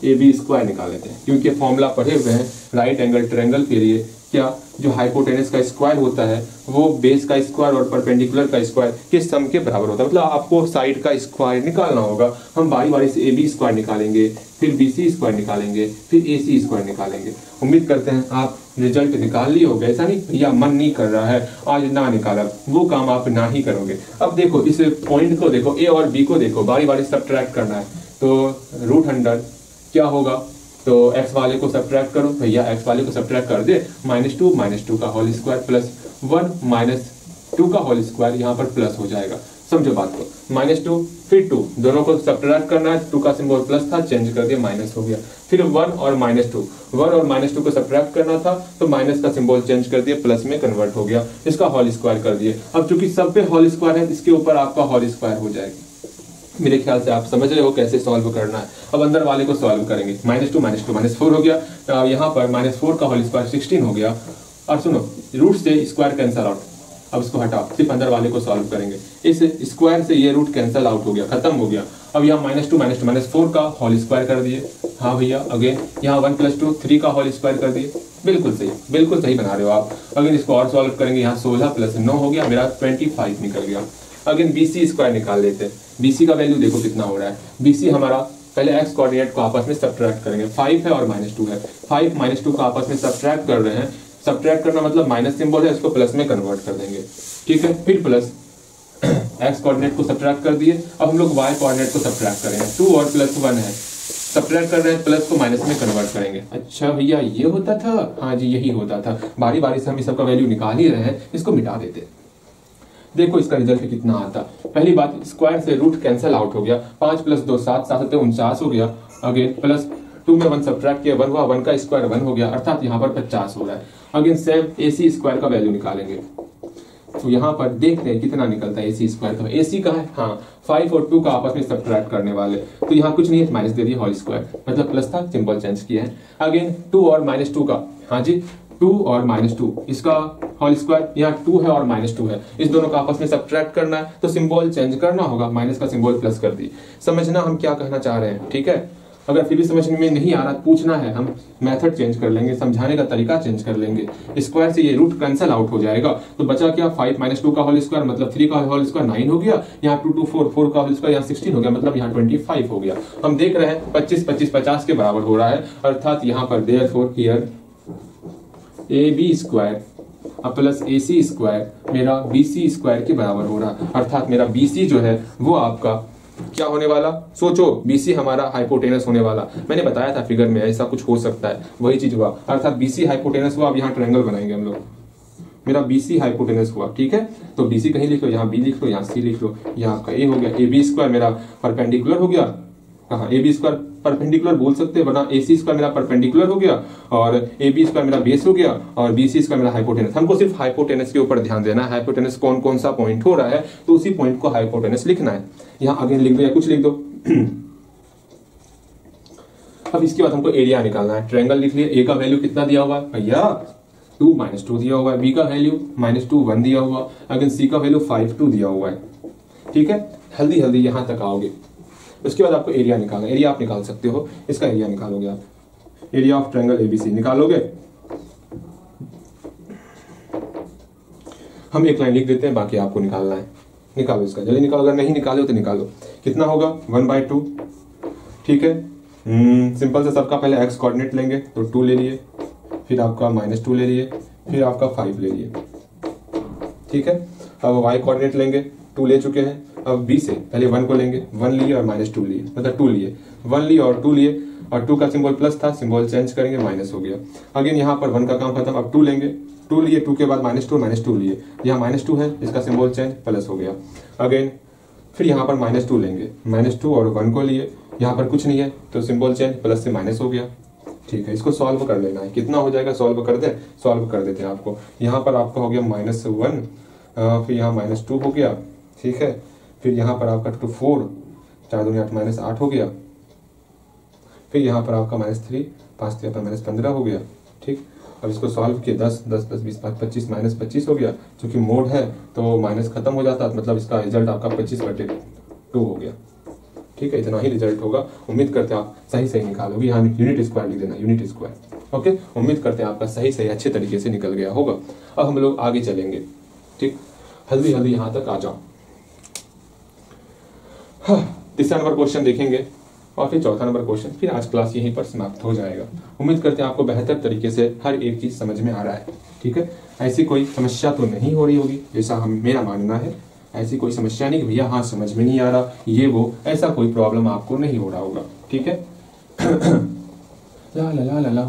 AB स्क्वायर निकाल लेते हैं, क्योंकि फॉर्मूला पढ़े हुए हैं राइट एंगल ट्रायंगल के लिए, क्या जो हाइपोटेनस का स्क्वायर होता है वो बेस का स्क्वायर और परपेंडिकुलर का स्क्वायर के सम के बराबर होता है। मतलब आपको साइड का स्क्वायर निकालना होगा। हम बारी बारी से AB स्क्वायर निकालेंगे, फिर BC स्क्वायर निकालेंगे, फिर AC स्क्वायर निकालेंगे। उम्मीद करते हैं आप रिजल्ट निकाल लिए होगे। ऐसा नहीं भैया मन नहीं कर रहा है आज ना निकाला, वो काम आप ना ही करोगे। अब देखो इस पॉइंट को देखो, A और B को देखो, बारी बारी सब्ट्रैक्ट करना है। तो √100 क्या होगा, तो x वाले को सब्ट्रैक्ट करो, भैया x वाले को सब्ट्रैक्ट कर दे, -2 का होल स्क्वायर प्लस 1 -2 का होल स्क्वायर, यहाँ पर प्लस हो जाएगा। समझो बात को, -2 फिर 2, दोनों को सब्ट्रैक्ट करना है, 2 का सिंबल प्लस था, चेंज कर दिया माइनस हो गया। फिर 1 और -2, 1 और -2 को सब्ट्रैक्ट करना था तो माइनस का सिंबल चेंज कर दिया, प्लस में कन्वर्ट हो गया, इसका होल स्क्वायर कर दिए। अब चूंकि सब पे होल स्क्वायर है, इसके ऊपर आपका होल स्क्वायर हो जाएगा। मेरे ख्याल से आप समझ रहे हो कैसे सॉल्व करना है। अब अंदर वाले को सॉल्व करेंगे, -2 -4 हो गया, यहाँ पर -4 का होल स्क्वायर 16 हो गया। और सुनो, रूट से स्क्वायर कैंसल आउट, अब इसको हटाओ, सिर्फ अंदर वाले को सॉल्व करेंगे। इस स्क्वायर से ये रूट कैंसल आउट हो गया, खत्म हो गया। अब यहाँ -2 -4 का होल स्क्वायर कर दिए, हाँ भैया। अगेन यहाँ 1 + 2 3 का होल स्क्वायर कर दिए, बिल्कुल सही बना रहे हो आप। अगेन इसको और सॉल्व करेंगे, यहाँ 16 + 9 हो गया, मेरा 25 निकल गया। अगेन BC स्क्वायर निकाल लेते हैं। BC का वैल्यू देखो कितना हो रहा है। BC हमारा पहले x कोऑर्डिनेट को आपस में सब्ट्रैक्ट करेंगे, 5 है और -2 है, 5 -2 का आपस में सब्ट्रैक्ट कर रहे हैं। सब्ट्रैक्ट करना मतलब माइनस सिंबल है, इसको प्लस में कन्वर्ट कर देंगे। ठीक है, फिर प्लस x कोऑर्डिनेट को सब्ट्रैक्ट कर दिए। अब हम लोग y कोऑर्डिनेट को सब्ट्रैक्ट करेंगे, 2 और +1 है, सब्ट्रैक्ट कर रहे हैं, प्लस को माइनस में कन्वर्ट करेंगे। अच्छा भैया ये होता था, हाँ जी यही होता था। बारी बारी से हम इस सबका वैल्यू निकाल ही रहे हैं, इसको मिटा देते। देखो इसका रिजल्ट कितना आता। पहली बात, स्क्वायर से रूट कैंसल आउट हो गया, 5 + 2 7, 7 + 49 हो गया। अगेन प्लस 2 में 1 सब्ट्रैक्ट किया, 1 हुआ, 1 का स्क्वायर 1 हो गया, अर्थात यहाँ पर 50 हो रहा है। अगेन सेम AC स्क्वायर का वैल्यू निकालेंगे, तो यहाँ पर देखते हैं कितना निकलता है AC स्क्वायर का। AC का है, हाँ 5 और 2 का आपस में सब्ट्रैक्ट करने वाले, तो यहाँ कुछ नहीं है, माइनस दे दिया, होल स्क्वायर मतलब प्लस था, सिंबल चेंज किया है। अगेन 2 और -2 का, हाँ जी 2 और -2, इसका होल स्क्वायर, यहाँ 2 है और -2 है, इस दोनों का आपस में सब्ट्रैक्ट करना है तो सिंबल चेंज करना होगा, माइनस का सिंबल प्लस कर दी। समझना हम क्या कहना चाह रहे हैं, ठीक है। अगर फिर भी समझ में नहीं आ रहा, पूछना है, हम मेथड चेंज कर लेंगे, समझाने का तरीका चेंज कर लेंगे। स्क्वायर से ये रूट कैंसल आउट हो जाएगा, तो बचा क्या, 5 -2 का होल स्क्वायर मतलब 3 का होल स्क्वायर 9 हो गया, यहाँ 2 2 4 4 का होल स्क्वायर यहाँ 16 हो गया, मतलब यहाँ 25 हो गया। हम देख रहे हैं 25 25 50 के बराबर हो रहा है, अर्थात यहाँ पर therefore here AB square plus AC square मेरा BC स्क्वायर के बराबर हो रहा है। अर्थात मेरा BC जो है वो आपका क्या होने वाला, सोचो, BC हमारा हाइपोटेनस होने वाला। मैंने बताया था फिगर में ऐसा कुछ हो सकता है, वही चीज हुआ, अर्थात BC हाइपोटेनस हुआ। अब यहाँ ट्रायंगल बनाएंगे हम लोग, मेरा BC हाइपोटेनस हुआ, ठीक है। तो BC कहीं लिख लो, यहाँ B लिख लो, यहाँ C लिख लो, यहाँ आपका A हो गया। AB स्क्वायर मेरा परपेंडिकुलर हो गया, कहाँ AB स्क्वायर परपेंडिकुलर बोल सकते हैं, वरना AC स्क्वायर मेरा परपेंडिकुलर हो गया और AB स्क्वायर मेरा बेस हो गया और BC स्क्वायर मेरा हाइपोटेनस। हमको सिर्फ हाइपोटेनस के ऊपर ध्यान देना है, हाइपोटेनस कौन कौन सा पॉइंट हो रहा है तो उसी पॉइंट को हाइपोटेनस लिखना है। यहाँ अगेन लिख दो या कुछ लिख दो। अब इसके बाद हमको एरिया निकालना है। ट्रायंगल लिख लिए, ए का वैल्यू कितना दिया हुआ है भैया 2 - 2 दिया हुआ है, बी का वैल्यू -2 1 दिया हुआ, अगेन सी का वैल्यू 5 2 दिया हुआ है। ठीक है, हल्दी हल्दी यहां तक आओगे। उसके बाद आपको एरिया निकालना है। एरिया आप निकाल सकते हो, इसका एरिया निकालोगे आप, एरिया ऑफ ट्रायंगल एबीसी निकालोगे। हम एक लाइन लिख देते हैं, बाकी आपको निकालना है। निकालो इसका, जल्दी निकालो, अगर नहीं निकालो तो निकालो। कितना होगा 1/2। ठीक है, सिंपल से सबका पहले एक्स कोऑर्डिनेट लेंगे तो 2 ले लिए, फिर आपका -2 ले लिए, फिर आपका 5 ले लिए। ठीक है, अब वाई कोऑर्डिनेट लेंगे, 2 ले चुके हैं। अब बी से पहले 1 को लेंगे, 1 लिए और -2 लिए, मतलब 2 लिए, 1 लिए और 2 लिए, और 2 का सिंबल प्लस था, सिंबल चेंज करेंगे, माइनस हो गया। अगेन यहाँ पर 1 का काम खत्म, अब 2 लेंगे, 2 लिए, 2 के बाद -2 लिए, यहाँ -2 है, इसका सिंबल चेंज, प्लस हो गया। अगेन फिर यहाँ पर -2 लेंगे, -2 और 1 को लिए, यहाँ पर कुछ नहीं है तो सिंबल चेंज, प्लस से माइनस हो गया। ठीक है, इसको सॉल्व कर लेना है। कितना हो जाएगा, सॉल्व कर दे, सॉल्व कर देते हैं आपको। यहाँ पर आपका हो गया -1, फिर यहाँ -2 हो गया। ठीक है, फिर यहाँ पर आपका 4, 4 दूनी 8 -8 हो गया। फिर यहाँ पर आपका -3, 5 3 -15 हो गया। ठीक, अब इसको सॉल्व किया, 10 10 10 20 25 -25 हो गया। क्योंकि मोड है तो माइनस खत्म हो जाता, मतलब इसका रिजल्ट आपका 25/2 हो गया। ठीक है, इतना ही रिजल्ट होगा। उम्मीद करते हैं आप सही सही निकालोगे। यहाँ यूनिट स्क्वायर लिख देना, यूनिट स्क्वायर। ओके, उम्मीद करते हैं आपका सही सही अच्छे तरीके से निकल गया होगा। अब हम लोग आगे चलेंगे। ठीक, हल्दी हल्दी यहाँ तक आ जाओ। तीसरा नंबर क्वेश्चन देखेंगे और फिर चौथा नंबर क्वेश्चन, फिर आज क्लास यहीं पर समाप्त हो जाएगा। उम्मीद करते हैं आपको बेहतर तरीके से हर एक चीज समझ में आ रहा है। ठीक है, ऐसी कोई समस्या तो नहीं हो रही होगी, जैसा मेरा मानना है। ऐसी कोई समस्या नहीं कि भैया हाँ समझ में नहीं आ रहा, ये वो, ऐसा कोई प्रॉब्लम आपको नहीं हो रहा होगा। ठीक है, ला ला ला ला ला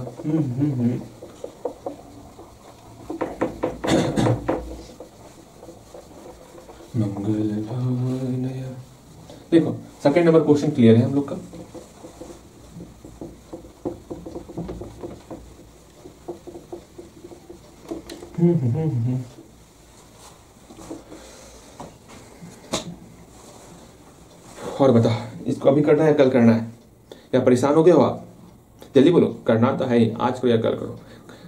मंगल भावनया। देखो सेकंड नंबर क्वेश्चन क्लियर है हम लोग का। और बता, इसको अभी करना है कल करना है, या परेशान हो गए हो आप? जल्दी बोलो, करना तो है ही, आज करो या कल करो,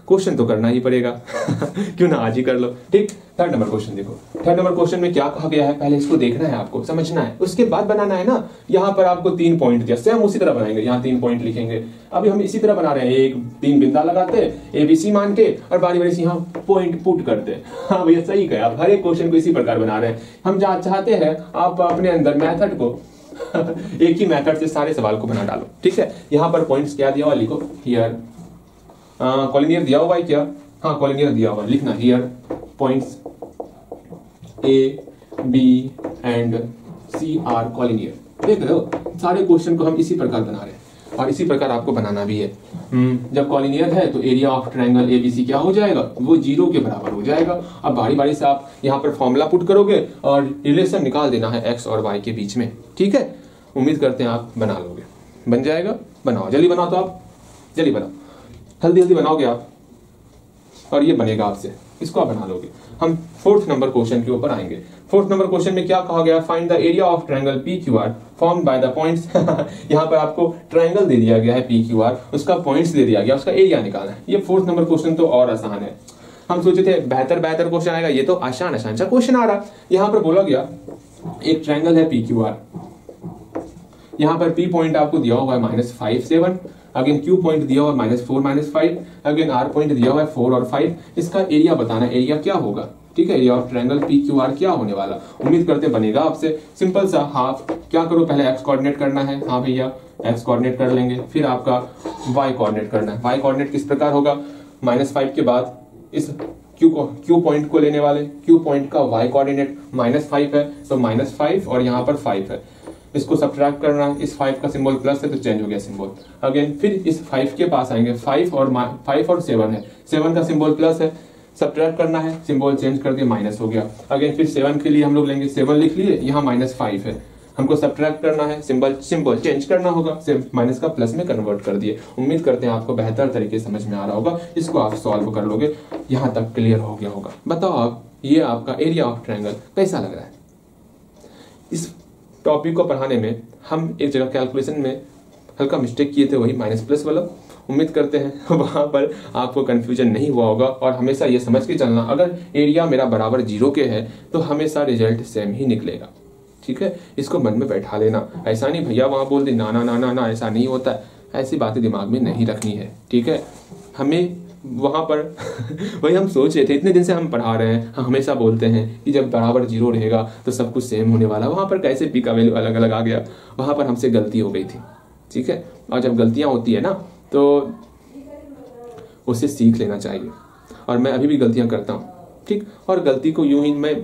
क्वेश्चन तो करना ही पड़ेगा। क्यों ना आज ही कर लो। ठीक, थर्ड नंबर क्वेश्चन देखो। थर्ड नंबर क्वेश्चन में क्या कहा गया है, पहले इसको देखना है, आपको समझना है, उसके बाद बनाना है ना। यहाँ पर आपको 3 पॉइंट दिया, सेम उसी तरह बनाएंगे, यहाँ 3 पॉइंट लिखेंगे। अभी हम इसी तरह बना रहे हैं, 3 बिंदा लगाते हैं ABC मान के, और बारी बारी से यहाँ पॉइंट पुट करते हैं। हाँ भैया सही कहा, आप हर एक क्वेश्चन को इसी प्रकार बना रहे हैं। हम जहाँ चाहते हैं आप अपने अंदर मैथड को एक ही मेथड से सारे सवाल को बना डालो। ठीक है, यहाँ पर पॉइंट्स क्या दिया हुआ लिखो, हियर कॉलिनियर दिया हुआ है क्या? हाँ कॉलिनियर दिया हुआ है, लिखना here points A B and C are collinear. देख रहे हो, सारे क्वेश्चन को हम इसी प्रकार बना रहे हैं और इसी प्रकार आपको बनाना भी है। जब कॉलिनियर है तो एरिया ऑफ ट्रायंगल ABC क्या हो जाएगा, वो 0 के बराबर हो जाएगा। अब बारी बारी से आप यहाँ पर फॉर्मूला पुट करोगे और रिलेशन निकाल देना है X और Y के बीच में। ठीक है, उम्मीद करते हैं आप बना लोगे, बन जाएगा। बनाओ, जल्दी बनाओ, तो आप जल्दी बनाओ, जल्दी जल्दी बनाओगे आप, और ये बनेगा आपसे, इसको आप बना लोगे। हम 4th नंबर क्वेश्चन के ऊपर आएंगे। 4th नंबर क्वेश्चन में क्या कहा गया, find the area of triangle PQR formed by the points. यहाँ पर आपको ट्रायंगल दे दिया गया है PQR, उसका पॉइंट्स दे दिया गया, उसका एरिया निकालना है। ये 4th नंबर क्वेश्चन तो और आसान है। हम सोचे थे बेहतर क्वेश्चन आएगा, ये तो आसान सा क्वेश्चन आ रहा। यहाँ पर बोला गया एक ट्रायंगल है PQR, यहाँ पर P पॉइंट आपको दिया हुआ है -5 7, अगेन Q पॉइंट दिया हुआ है -4 5, अगेन R पॉइंट दिया हुआ है 4 और 5। इसका एरिया बताना, एरिया क्या होगा। ठीक है, एरिया ऑफ ट्रायंगल PQR क्या होने वाला, उम्मीद करते बनेगा आपसे। सिंपल सा हाफ, क्या करो पहले एक्स कोऑर्डिनेट करना है। हाँ भैया एक्स कोऑर्डिनेट कर लेंगे, फिर आपका वाई कोऑर्डिनेट करना है। वाई कोऑर्डिनेट किस प्रकार होगा, -5 के बाद इस Q पॉइंट को लेने वाले, Q पॉइंट का वाई कोऑर्डिनेट -5 है तो -5 और यहाँ पर 5 है, इसको सब्ट्रैक्ट करना है। इस 5 का सिंबल प्लस है तो चेंज हो गया सिंबल। अगेन फिर इस 5 के पास आएंगे, 5 और 7 है, 7 का सिंबल प्लस है, सब्ट्रैक्ट करना है, सिंबल चेंज कर दिया, माइनस हो गया। अगेन फिर 7 के लिए हम लोग लेंगे, 7 लिख लिए, यहाँ -5 है, हमको सब्ट्रैक्ट करना है, सिंबल चेंज करना होगा, माइनस का प्लस में कन्वर्ट कर दिए। उम्मीद करते हैं आपको बेहतर तरीके से समझ में आ रहा होगा, इसको आप सॉल्व कर लोगे। यहाँ तक क्लियर हो गया होगा। बताओ आप, ये आपका एरिया ऑफ ट्रायंगल कैसा लग रहा है? इस टॉपिक को पढ़ाने में हम एक जगह कैलकुलेशन में हल्का मिस्टेक किए थे वही माइनस प्लस वाला। उम्मीद करते हैं वहां पर आपको कंफ्यूजन नहीं हुआ होगा। और हमेशा ये समझ के चलना, अगर एरिया मेरा बराबर 0 के है तो हमेशा रिजल्ट सेम ही निकलेगा। ठीक है, इसको मन में बैठा लेना। ऐसा नहीं भैया वहां बोल दे ना ना ना ना ना, ऐसा नहीं होता है, ऐसी बातें दिमाग में नहीं रखनी है। ठीक है, हमें वहां पर वही हम सोच रहे थे, इतने दिन से हम पढ़ा रहे हैं, हम हमेशा बोलते हैं कि जब बराबर 0 रहेगा तो सब कुछ सेम होने वाला। वहां पर कैसे पी का वैल्यू अलग अलग आ गया, वहां पर हमसे गलती हो गई थी। ठीक है, और जब गलतियां होती है ना तो उससे सीख लेना चाहिए। और मैं अभी भी गलतियां करता हूँ, ठीक, और गलती को यूं ही मैं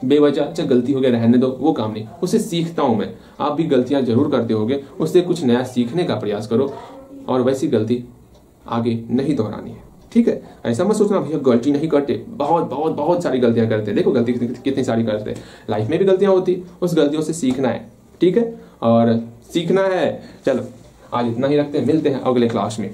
बेवजह अच्छा गलती हो गया रहने दो, वो काम नहीं, उससे सीखता हूं मैं। आप भी गलतियां जरूर करते होगे, उससे कुछ नया सीखने का प्रयास करो और वैसी गलती आगे नहीं दोहरानी है। ठीक है, ऐसा मत सोचना भैया गलती नहीं करते, बहुत बहुत बहुत सारी गलतियां करते। देखो गलती कितनी सारी करते, लाइफ में भी गलतियां होती, उस गलतियों से सीखना है। ठीक है, और सीखना है। चलो आज इतना ही रखते हैं, मिलते हैं अगले क्लास में।